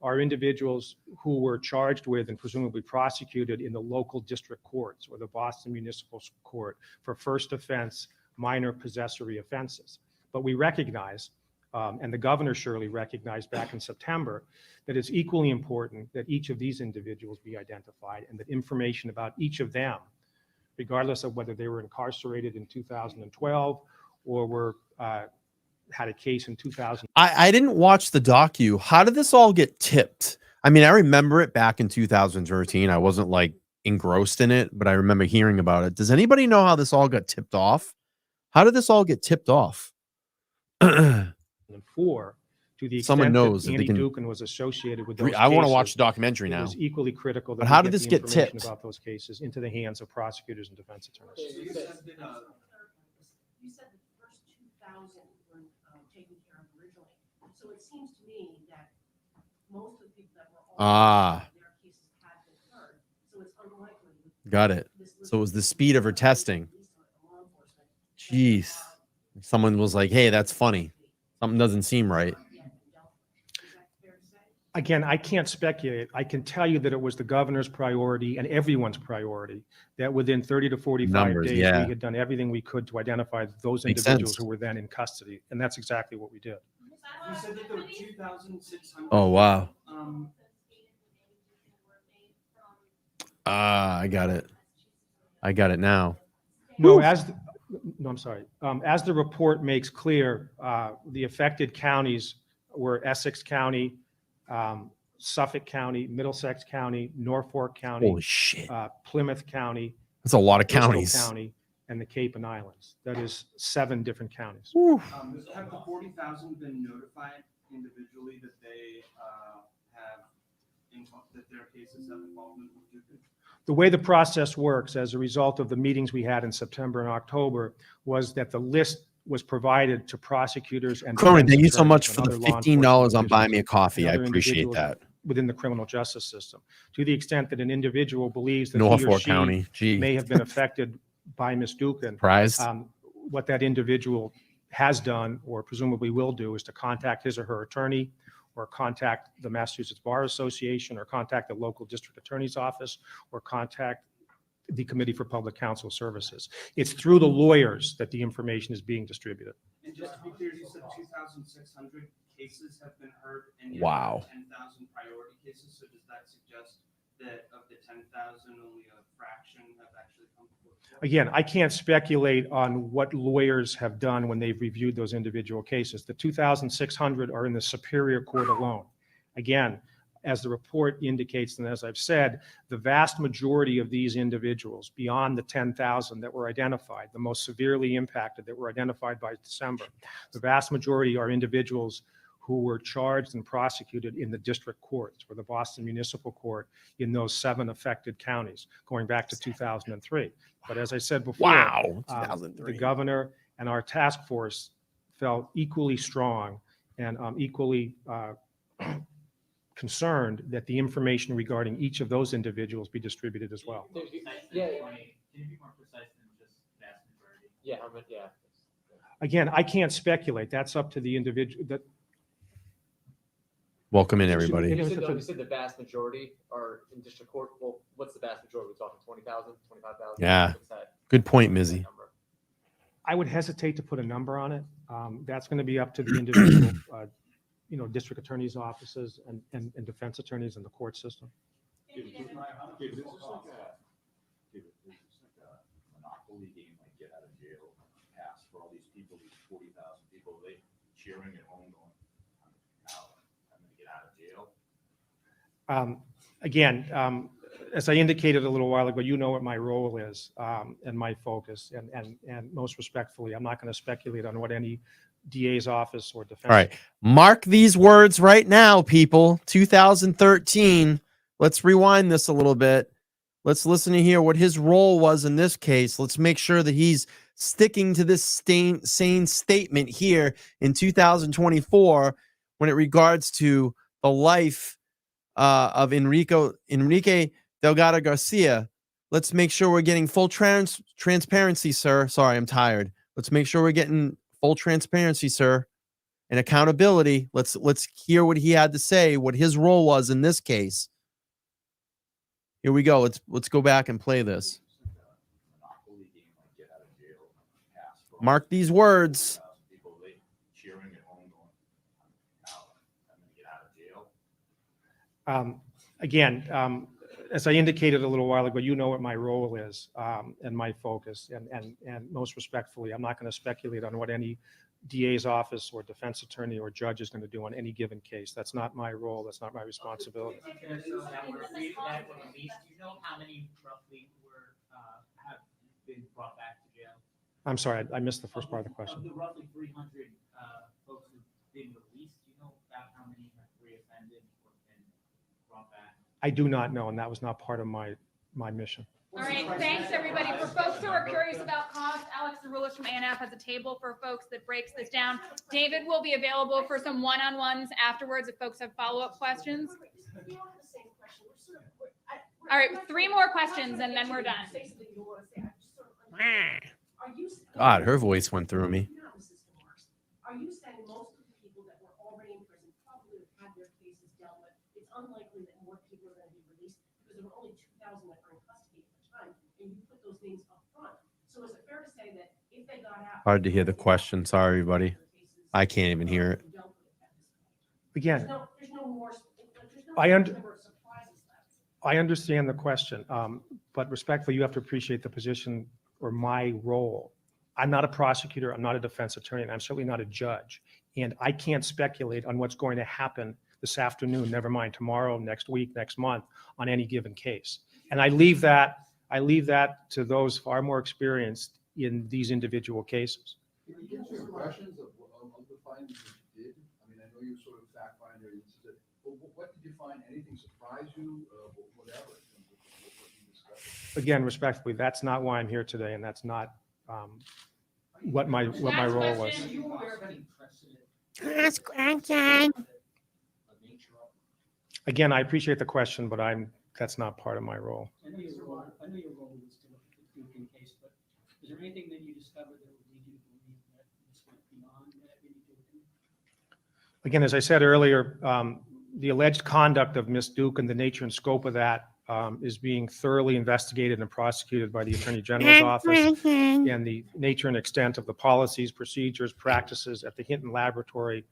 are individuals who were charged with and presumably prosecuted in the local district courts or the Boston Municipal Court for first offense, minor possessory offenses. But we recognize, and the governor surely recognized back in September, that it's equally important that each of these individuals be identified and that information about each of them, regardless of whether they were incarcerated in 2012 or were had a case in 2000. I didn't watch the docu. How did this all get tipped? I mean, I remember it back in 2013. I wasn't like engrossed in it, but I remember hearing about it. Does anybody know how this all got tipped off? How did this all get tipped off? Four, to the Someone extent knows that that they Andy can. Dukin was associated with those I want to cases, watch the documentary it now. was equally critical that But we how did get this the get information tipped? about those cases into the hands of prosecutors and defense attorneys. You said that the first 2,000 were taken care of originally. So it seems to me that most of the people that were Ah. their cases had been heard. So it's unlikely. Got it. So it was the speed of her testing. Jeez. Someone was like, hey, that's funny. Something doesn't seem right. Again, I can't speculate. I can tell you that it was the governor's priority and everyone's priority that within 30 to 45 Numbers, days, yeah. we had done everything we could to identify those Makes individuals sense. who were then in custody. And that's exactly what we did. You said that there were 2,600. Oh, wow. Um, I got it. I got it now. No, I'm sorry. As the report makes clear, the affected counties were Essex County, Suffolk County, Middlesex County, Norfolk County, Holy shit. Plymouth County, That's a lot of Bristol counties. County, and the Cape and Islands. That is 7 different counties. have the 40,000 been notified individually that they that their cases have involvement with Dukin? The way the process works as a result of the meetings we had in September and October was that the list was provided to prosecutors and Cronin, defense thank you so attorneys much and for the other law $15 enforcement on Buy Me a officials Coffee. and I other appreciate individuals that. within the criminal justice system. To the extent that an individual believes that he or Norfolk she County. Gee. may have been affected by Ms. Dukin, Surprised? what that individual has done or presumably will do is to contact his or her attorney or contact the Massachusetts Bar Association or contact the local district attorney's office or contact the Committee for Public Counsel Services. It's through the lawyers that the information is being distributed. And just to be clear, you said 2,600 cases have been heard and Wow. 10,000 priority cases. So does that suggest that of the 10,000, only a fraction have actually come forward? Again, I can't speculate on what lawyers have done when they've reviewed those individual cases. The 2,600 are in the Superior Court alone. Again, as the report indicates, and as I've said, the vast majority of these individuals, beyond the 10,000 that were identified, the most severely impacted that were identified by December, the vast majority are individuals who were charged and prosecuted in the district courts or the Boston Municipal Court in those 7 affected counties, going back to 2003. But as I said before, Wow. the 2003. governor and our task force felt equally strong and equally concerned that the information regarding each of those individuals be distributed as well. Yeah. Can you be more precise than just vast majority? Yeah, yeah. Again, I can't speculate. That's up to the individual. Welcome in, everybody. You said the vast majority are in district court. Well, what's the vast majority? We're talking 20,000, 25,000? Yeah. What's that Good point, Mizzy. number? I would hesitate to put a number on it. That's going to be up to the individual, district attorneys' offices and defense attorneys in the court system. David, is this like a monopoly game, like get out of jail pass for all these people, these 40,000 people, they cheering at home going, I'm going to get out of jail? Again, as I indicated a little while ago, you know what my role is and my focus. And most respectfully, I'm not going to speculate on what any DA's office or defense. All right. Mark these words right now, people. 2013. Let's rewind this a little bit. Let's listen to hear what his role was in this case. Let's make sure that he's sticking to this sane statement here in 2024 when it regards to the life of Enrique Delgado-Garcia. Let's make sure we're getting full transparency, sir. Sorry, I'm tired. Let's make sure we're getting full transparency, sir. and accountability. Let's hear what he had to say, what his role was in this case. Here we go. Let's go back and play this. Mark these words. Again, as I indicated a little while ago, you know what my role is and my focus. And most respectfully, I'm not going to speculate on what any DA's office or defense attorney or judge is going to do on any given case. That's not my role. That's not my responsibility. So that were released, do you know how many roughly have been brought back to jail? I'm sorry, I missed the first part of the question. Of the roughly 300 folks who've been released, do you know about how many have reoffended or been brought back? I do not know, and that was not part of my mission. All right, thanks everybody. For folks who are curious about cost, Alex Zaroulis from ANF has a table for folks that breaks this down. David will be available for some one-on-ones afterwards if folks have follow-up questions. All right, 3 more questions and then we're done. God, her voice went through me. Are you saying most of the people that were already in prison probably have had their cases dealt with? It's unlikely that more people are going to be released because there were only 2,000 that were in custody at the time, and you put those names up front. So is it fair to say that if they got out... Hard to hear the question. Sorry, everybody. I can't even hear it. Again, I understand the question, but respectfully, you have to appreciate the position or my role. I'm not a prosecutor, I'm not a defense attorney, and I'm certainly not a judge. And I can't speculate on what's going to happen this afternoon, never mind tomorrow, next week, next month, on any given case. And I leave that to those far more experienced in these individual cases. Can you answer your questions of the findings that you did? I mean, I know you're sort of fact finder. What did you find? Anything surprise you? Whatever. In terms of what you discussed? Again, respectfully, that's not why I'm here today, and that's not what my role was. Again, I appreciate the question, but that's not part of my role. I know your role was to look at the Dugan case, but is there anything that you discovered that would lead you to believe that this went beyond that? Again, as I said earlier, the alleged conduct of Ms. Duke and the nature and scope of that is being thoroughly investigated and prosecuted by the Attorney General's office, and the nature and extent of the policies, procedures, practices at the Hinton Laboratory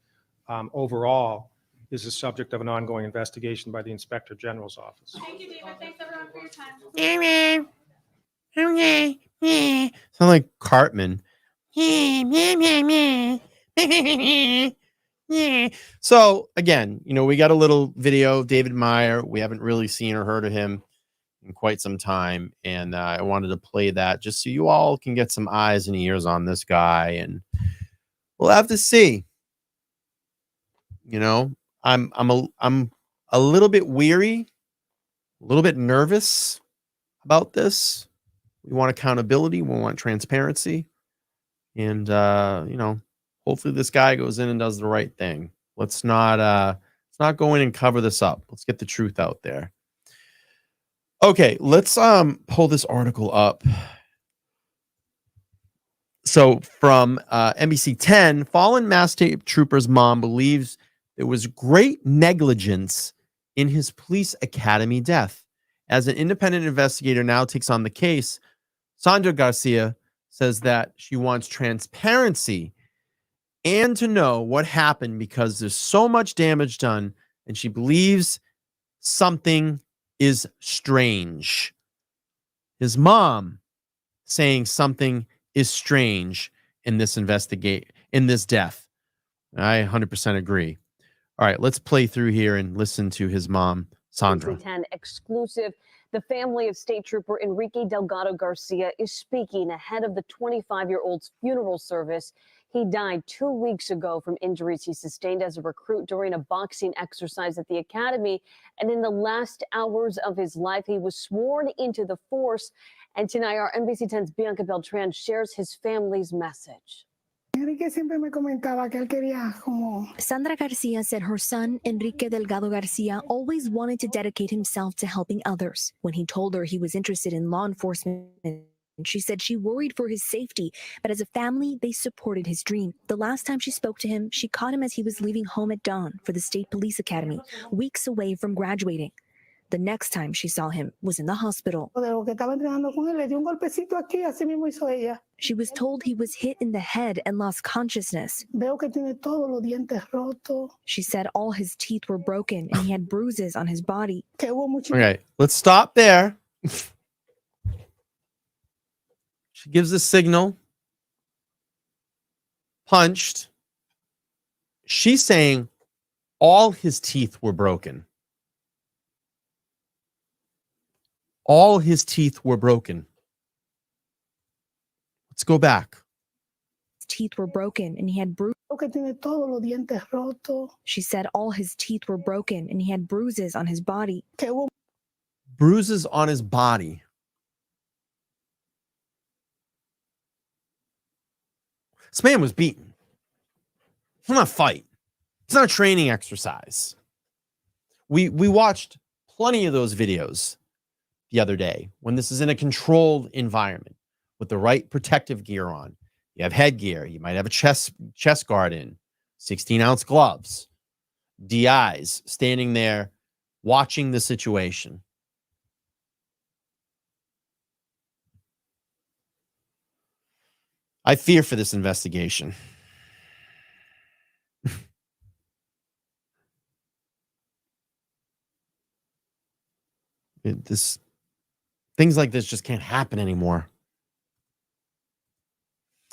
overall is the subject of an ongoing investigation by the Inspector General's office. Thank you, David. Thanks everyone for your time. Sound like Cartman. So again, we got a little video of David Meyer. We haven't really seen or heard of him in quite some time, and I wanted to play that just so you all can get some eyes and ears on this guy, and we'll have to see. I'm a little bit weary, a little bit nervous about this. We want accountability, we want transparency, and hopefully this guy goes in and does the right thing. Let's not go in and cover this up. Let's get the truth out there. Okay, let's pull this article up. So from NBC 10, fallen Mass State Trooper's mom believes there was great negligence in his police academy death. As an independent investigator now takes on the case, Sandra Garcia says that she wants transparency and to know what happened because there's so much damage done, and she believes something is strange. His mom saying something is strange in this death. I 100% agree. All right, let's play through here and listen to his mom, Sandra. 10 exclusive. The family of State Trooper Enrique Delgado-Garcia is speaking ahead of the 25-year-old's funeral service. He died 2 weeks ago from injuries he sustained as a recruit during a boxing exercise at the academy. And in the last hours of his life, he was sworn into the force. And tonight, our NBC 10's Bianca Beltran shares his family's message. Sandra Garcia said her son, Enrique Delgado-Garcia, always wanted to dedicate himself to helping others. When he told her he was interested in law enforcement She said she worried for his safety, but as a family, they supported his dream. The last time she spoke to him, she caught him as he was leaving home at dawn for the State Police Academy, weeks away from graduating. The next time she saw him was in the hospital. She was told he was hit in the head and lost consciousness. She said all his teeth were broken and he had bruises on his body. Okay, let's stop there. She gives a signal. Punched. She's saying all his teeth were broken. All his teeth were broken. Let's go back. His teeth were broken and he had bruises. She said all his teeth were broken and he had bruises on his body. Bruises on his body. This man was beaten. It's not a fight. It's not a training exercise. We watched plenty of those videos the other day when this is in a controlled environment with the right protective gear on. You have headgear. You might have a chest guard in, 16-ounce gloves, DIs standing there watching the situation. I fear for this investigation. Things like this just can't happen anymore.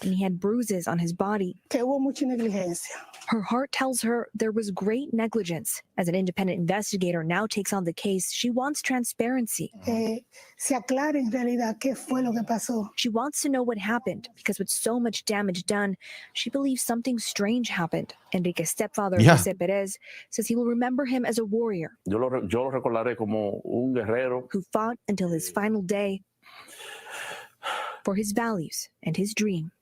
And he had bruises on his body. Her heart tells her there was great negligence. As an independent investigator now takes on the case, she wants transparency. She wants to know what happened, because with so much damage done, she believes something strange happened. Enrique's stepfather, Jose Perez, says he will remember him as a warrior Yo lo recordaré como un guerrero who fought until his final day for his values and his dream.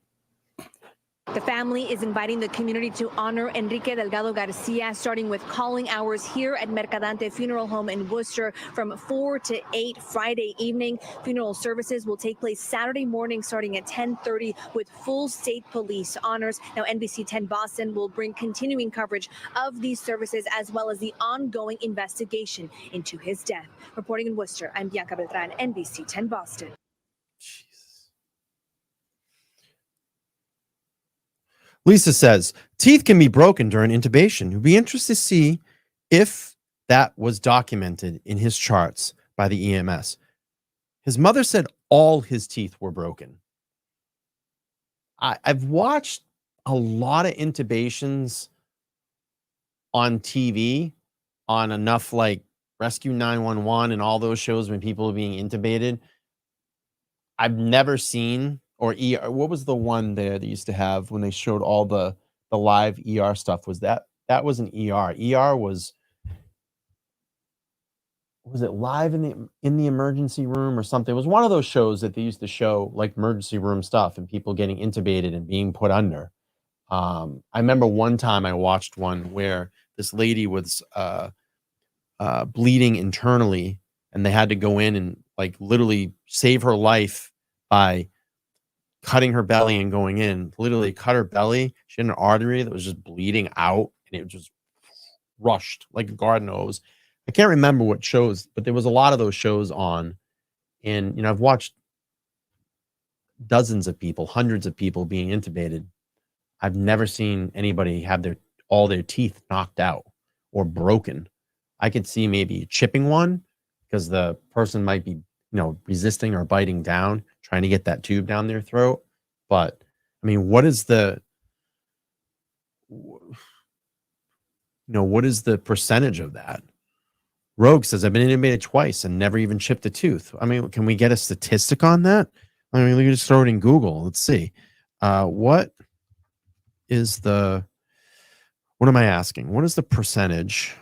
The family is inviting the community to honor Enrique Delgado-Garcia, starting with calling hours here at Mercadante Funeral Home in Worcester from 4 to 8 Friday evening. Funeral services will take place Saturday morning starting at 10:30 with full state police honors. Now, NBC 10 Boston will bring continuing coverage of these services as well as the ongoing investigation into his death. Reporting in Worcester, I'm Bianca Beltran, NBC 10 Boston. Lisa says, teeth can be broken during intubation. It would be interesting to see if that was documented in his charts by the EMS. His mother said all his teeth were broken. I've watched a lot of intubations on TV, on enough like Rescue 911 and all those shows when people are being intubated. I've never seen... or ER, what was the one there that used to have when they showed all the live ER stuff? Was that was an ER? ER was it live in the emergency room or something? It was one of those shows that they used to show like emergency room stuff and people getting intubated and being put under. I remember one time I watched one where this lady was bleeding internally and they had to go in and like literally save her life by cutting her belly and going in. Literally cut her belly. She had an artery that was just bleeding out and it just rushed like a garden hose. I can't remember what shows, but there was a lot of those shows on. And, I've watched dozens of people, hundreds of people being intubated. I've never seen anybody have all their teeth knocked out or broken. I could see maybe chipping one because the person might be resisting or biting down, trying to get that tube down their throat. But I mean, what is the percentage of that? Rogue says, I've been intubated twice and never even chipped a tooth. I mean, can we get a statistic on that? I mean, we can just throw it in Google. Let's see. What am I asking? What is the percentage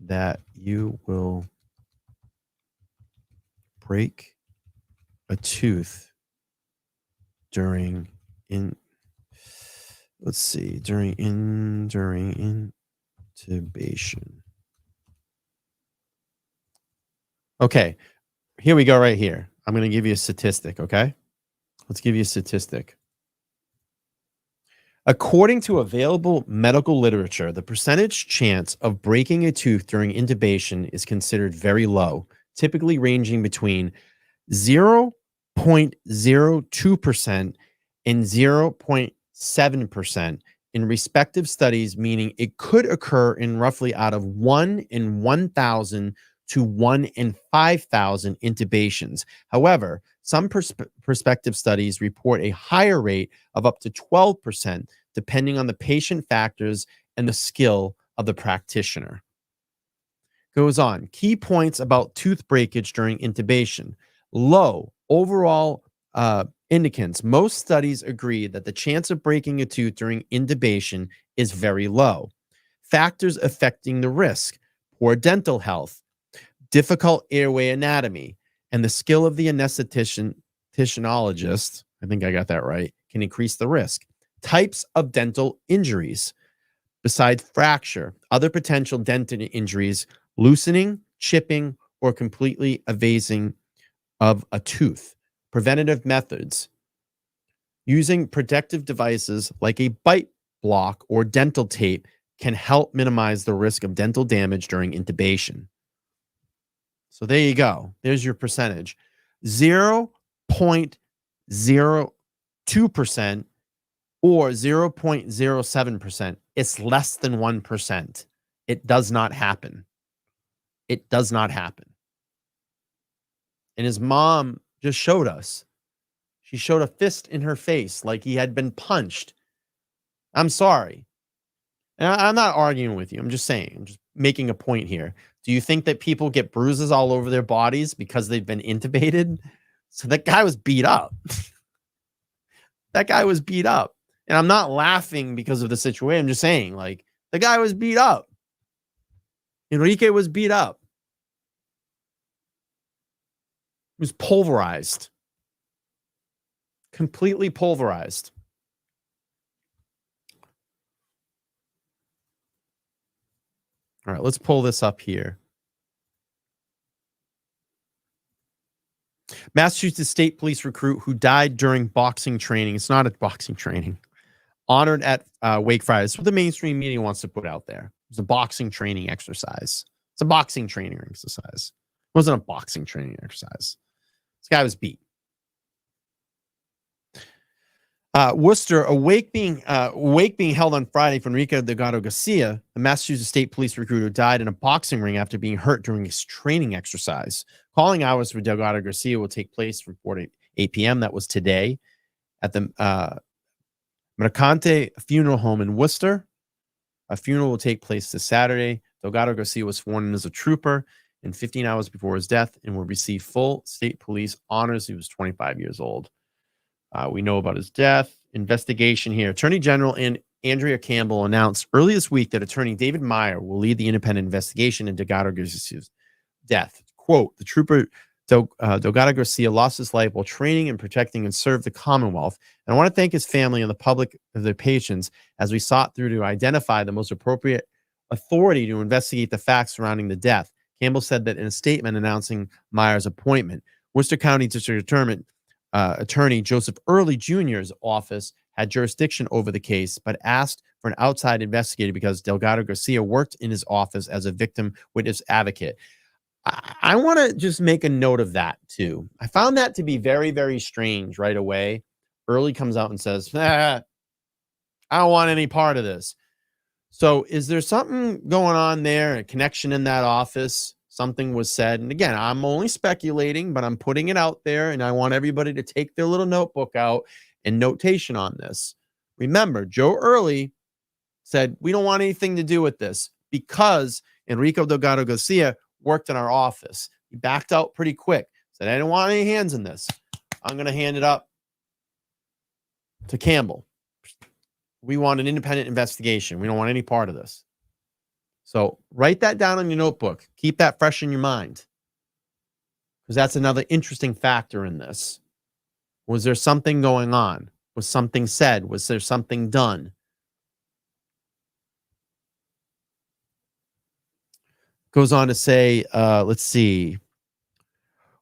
that you will break a tooth during intubation? Okay, here we go right here. I'm going to give you a statistic, okay? Let's give you a statistic. According to available medical literature, the percentage chance of breaking a tooth during intubation is considered very low, typically ranging between 0.02% and 0.7% in respective studies, meaning it could occur in roughly out of 1 in 1,000 to 1 in 5,000 intubations. However, some prospective studies report a higher rate of up to 12%, depending on the patient factors and the skill of the practitioner. Goes on. Key points about tooth breakage during intubation. Low overall indicants. Most studies agree that the chance of breaking a tooth during intubation is very low. Factors affecting the risk: poor dental health, difficult airway anatomy, and the skill of the anesthesiologist, I think I got that right, can increase the risk. Types of dental injuries. Besides fracture, other potential dental injuries: loosening, chipping, or completely evasing of a tooth. Preventative methods: using protective devices like a bite block or dental tape can help minimize the risk of dental damage during intubation. So there you go. There's your percentage. 0.02% or 0.07%. It's less than 1%. It does not happen. It does not happen. And his mom just showed us. She showed a fist in her face like he had been punched. I'm sorry. And I'm not arguing with you. I'm just saying. I'm just making a point here. Do you think that people get bruises all over their bodies because they've been intubated? So that guy was beat up. That guy was beat up. And I'm not laughing because of the situation. I'm just saying, like, the guy was beat up. Enrique was beat up. He was pulverized. Completely pulverized. All right, let's pull this up here. Massachusetts State Police recruit who died during boxing training. It's not a boxing training. Honored at Wake Friday. That's what the mainstream media wants to put out there. It's a boxing training exercise. It's a boxing training exercise. It wasn't a boxing training exercise. This guy was beat. Worcester, a wake being held on Friday for Enrique Delgado-Garcia, the Massachusetts State Police recruiter who died in a boxing ring after being hurt during his training exercise. Calling hours for Delgado-Garcia will take place from 4 to 8 p.m. That was today at the Mercante Funeral Home in Worcester. A funeral will take place this Saturday. Delgado-Garcia was sworn in as a trooper in 15 hours before his death and will receive full state police honors. He was 25 years old. We know about his death. Investigation here. Attorney General Andrea Campbell announced early this week that Attorney David Meyer will lead the independent investigation into Delgado-Garcia's death. Quote, the trooper Delgado-Garcia lost his life while training and protecting and served the Commonwealth. And I want to thank his family and the public for their patience as we sought through to identify the most appropriate authority to investigate the facts surrounding the death. Campbell said that in a statement announcing Meyer's appointment. Worcester County District Attorney Joseph Early Jr.'s office had jurisdiction over the case, but asked for an outside investigator because Delgado-Garcia worked in his office as a victim witness advocate. I want to just make a note of that, too. I found that to be very, very strange right away. Early comes out and says, I don't want any part of this. So is there something going on there, a connection in that office? Something was said. And again, I'm only speculating, but I'm putting it out there, and I want everybody to take their little notebook out and notation on this. Remember, Joe Early said, we don't want anything to do with this because Enrique Delgado-Garcia worked in our office. He backed out pretty quick. Said, I don't want any hands in this. I'm going to hand it up to Campbell. We want an independent investigation. We don't want any part of this. So write that down on your notebook. Keep that fresh in your mind, because that's another interesting factor in this. Was there something going on? Was something said? Was there something done? Goes on to say, let's see.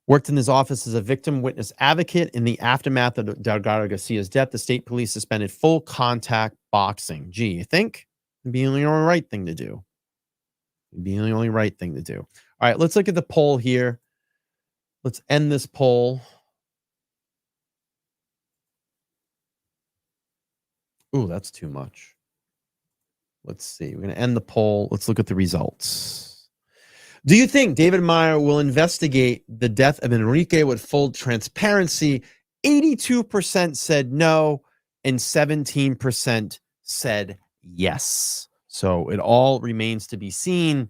Worked in his office as a victim witness advocate in the aftermath of Delgado-Garcia's death. The state police suspended full contact boxing. Gee, you think? It'd be the only right thing to do. It'd be the only right thing to do. All right, let's look at the poll here. Let's end this poll. Ooh, that's too much. Let's see. We're going to end the poll. Let's look at the results. Do you think David Meyer will investigate the death of Enrique with full transparency? 82% said no, and 17% said yes. So it all remains to be seen.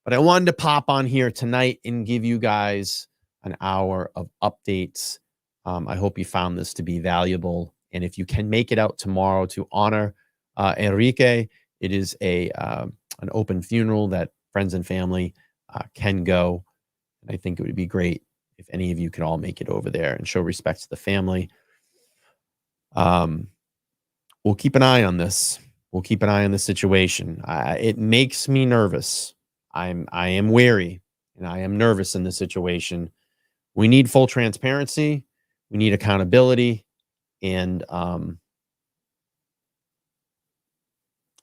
But I wanted to pop on here tonight and give you guys an hour of updates. I hope you found this to be valuable. And if you can make it out tomorrow to honor Enrique, it is an open funeral that friends and family can go. And I think it would be great if any of you could all make it over there and show respect to the family. We'll keep an eye on this. We'll keep an eye on the situation. It makes me nervous. I am wary and I am nervous in this situation. We need full transparency. We need accountability. And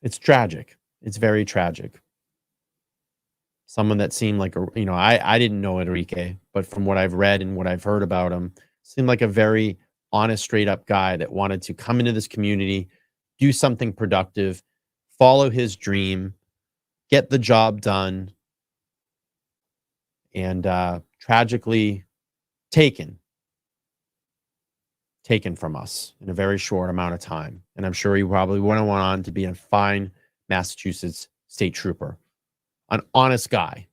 it's tragic. It's very tragic. Someone that seemed like, I didn't know Enrique, but from what I've read and what I've heard about him, seemed like a very honest, straight up guy that wanted to come into this community, do something productive, follow his dream, get the job done, and tragically taken from us in a very short amount of time. And I'm sure he probably would have went on to be a fine Massachusetts state trooper. An honest guy.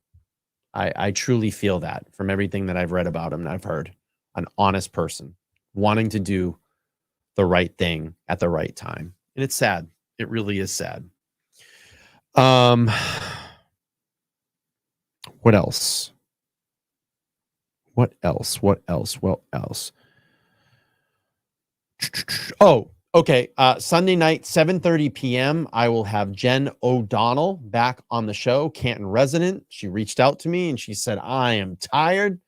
I truly feel that from everything that I've read about him and I've heard. An honest person wanting to do the right thing at the right time. And it's sad. It really is sad. What else? What else? Oh, okay. Sunday night, 7:30 p.m. I will have Jen O'Donnell back on the show, Canton resident. She reached out to me and she said, I am tired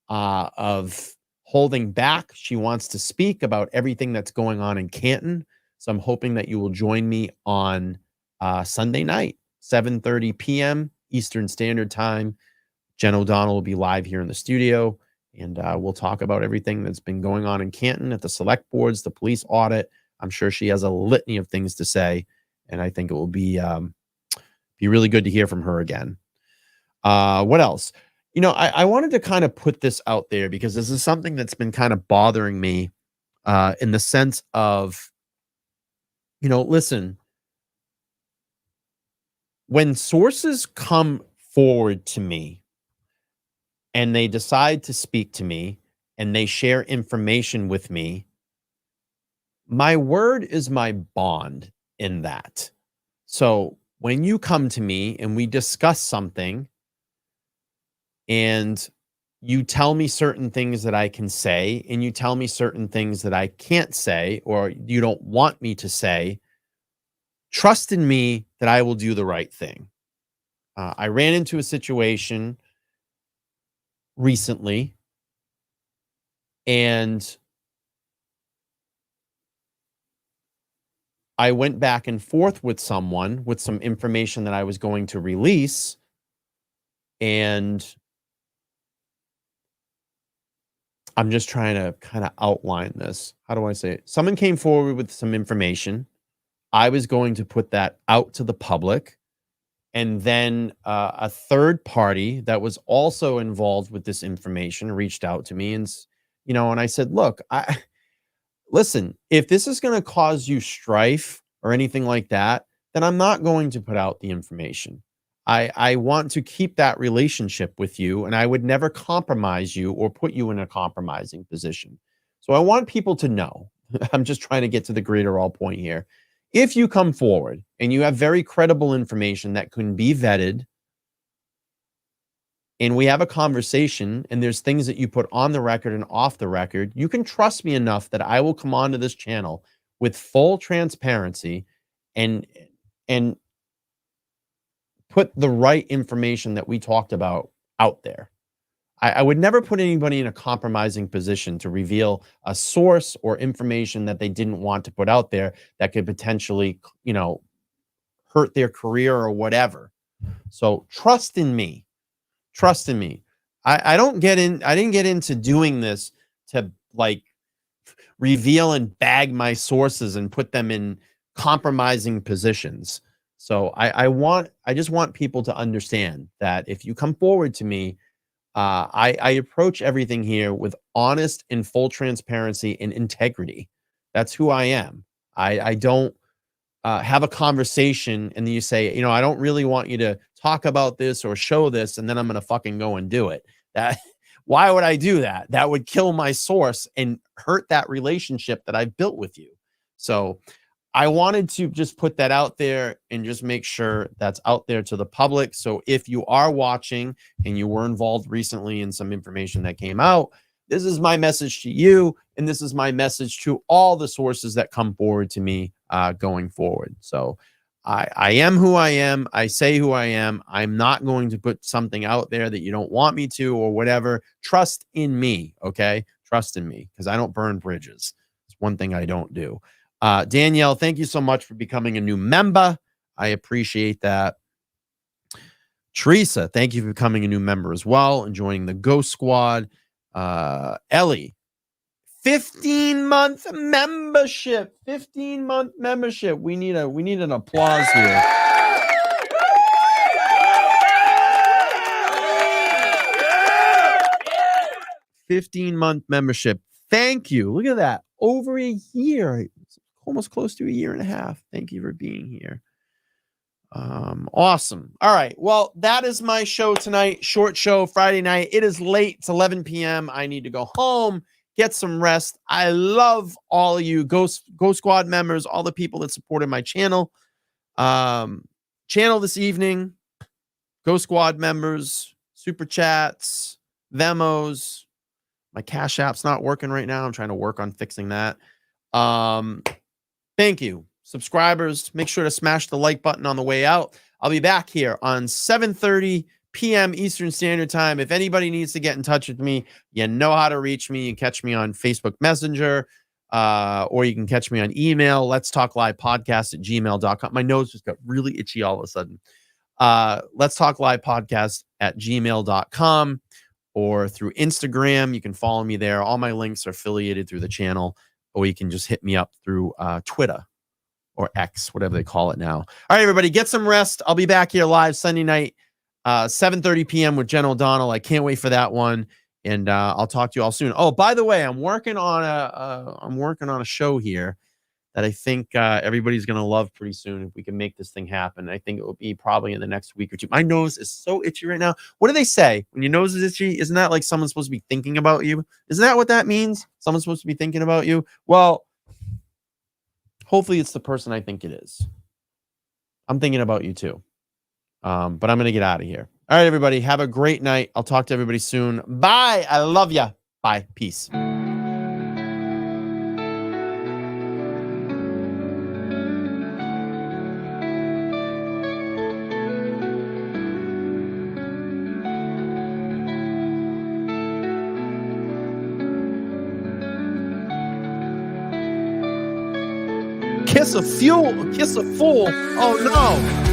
of holding back. She wants to speak about everything that's going on in Canton. So I'm hoping that you will join me on Sunday night, 7:30 p.m. Eastern Standard Time. Jen O'Donnell will be live here in the studio. And we'll talk about everything that's been going on in Canton at the select boards, the police audit. I'm sure she has a litany of things to say. And I think it will be really good to hear from her again. What else? I wanted to kind of put this out there because this is something that's been kind of bothering me in the sense of, listen, when sources come forward to me, and they decide to speak to me and they share information with me, my word is my bond in that. So when you come to me and we discuss something and you tell me certain things that I can say and you tell me certain things that I can't say or you don't want me to say, trust in me that I will do the right thing. I ran into a situation recently, and I went back and forth with someone with some information that I was going to release, and I'm just trying to kind of outline this. How do I say it? Someone came forward with some information. I was going to put that out to the public. And then a third party that was also involved with this information reached out to me and I said, look, listen, if this is going to cause you strife or anything like that, then I'm not going to put out the information. I want to keep that relationship with you, and I would never compromise you or put you in a compromising position. So I want people to know, I'm just trying to get to the greater all point here. If you come forward and you have very credible information that can be vetted, and we have a conversation and there's things that you put on the record and off the record, you can trust me enough that I will come onto this channel with full transparency and put the right information that we talked about out there. I would never put anybody in a compromising position to reveal a source or information that they didn't want to put out there that could potentially, hurt their career or whatever. So trust in me. Trust in me. I didn't get into doing this to like reveal and bag my sources and put them in compromising positions. So I just want people to understand that if you come forward to me, I approach everything here with honest and full transparency and integrity. That's who I am. I don't have a conversation and then you say, I don't really want you to talk about this or show this, and then I'm going to fucking go and do it. Why would I do that? That would kill my source and hurt that relationship that I've built with you. So I wanted to just put that out there and just make sure that's out there to the public. So if you are watching and you were involved recently in some information that came out, this is my message to you. And this is my message to all the sources that come forward to me going forward. So I am who I am. I say who I am. I'm not going to put something out there that you don't want me to or whatever. Trust in me. Okay. Trust in me, because I don't burn bridges. It's one thing I don't do. Danielle, thank you so much for becoming a new member. I appreciate that. Teresa, thank you for becoming a new member as well and joining the Ghost Squad. Ellie, 15-month membership. 15-month membership. We need an applause here. $15-month membership. Thank you. Look at that. Over a year. Almost close to a year and a half. Thank you for being here. Awesome. All right. Well, that is my show tonight. Short show, Friday night. It is late. It's 11 p.m. I need to go home, get some rest. I love all of you Ghost Squad members, all the people that supported my channel. Channel this evening, Ghost Squad members, super chats, Vemos. My Cash App's not working right now. I'm trying to work on fixing that. Thank you. Subscribers, make sure to smash the like button on the way out. I'll be back here on 7:30 p.m. Eastern Standard Time. If anybody needs to get in touch with me, you know how to reach me. You can catch me on Facebook Messenger, or you can catch me on email. Let's Talk Live Podcast at gmail.com. My nose just got really itchy all of a sudden. Let's Talk Live Podcast at gmail.com, or through Instagram. You can follow me there. All my links are affiliated through the channel, or you can just hit me up through Twitter or X, whatever they call it now. All right, everybody, get some rest. I'll be back here live Sunday night, 7:30 p.m. with Jen O'Donnell. I can't wait for that one, and I'll talk to you all soon. Oh, by the way, I'm working on a show here that I think everybody's gonna love pretty soon if we can make this thing happen. I think it will be probably in the next week or two. My nose is so itchy right now. What do they say when your nose is itchy? Isn't that like someone's supposed to be thinking about you? Isn't that what that means? Someone's supposed to be thinking about you? Well, hopefully it's the person I think it is. I'm thinking about you too. But I'm going to get out of here. All right, everybody. Have a great night. I'll talk to everybody soon. Bye. I love ya. Bye. Peace. Kiss a fool. Oh no.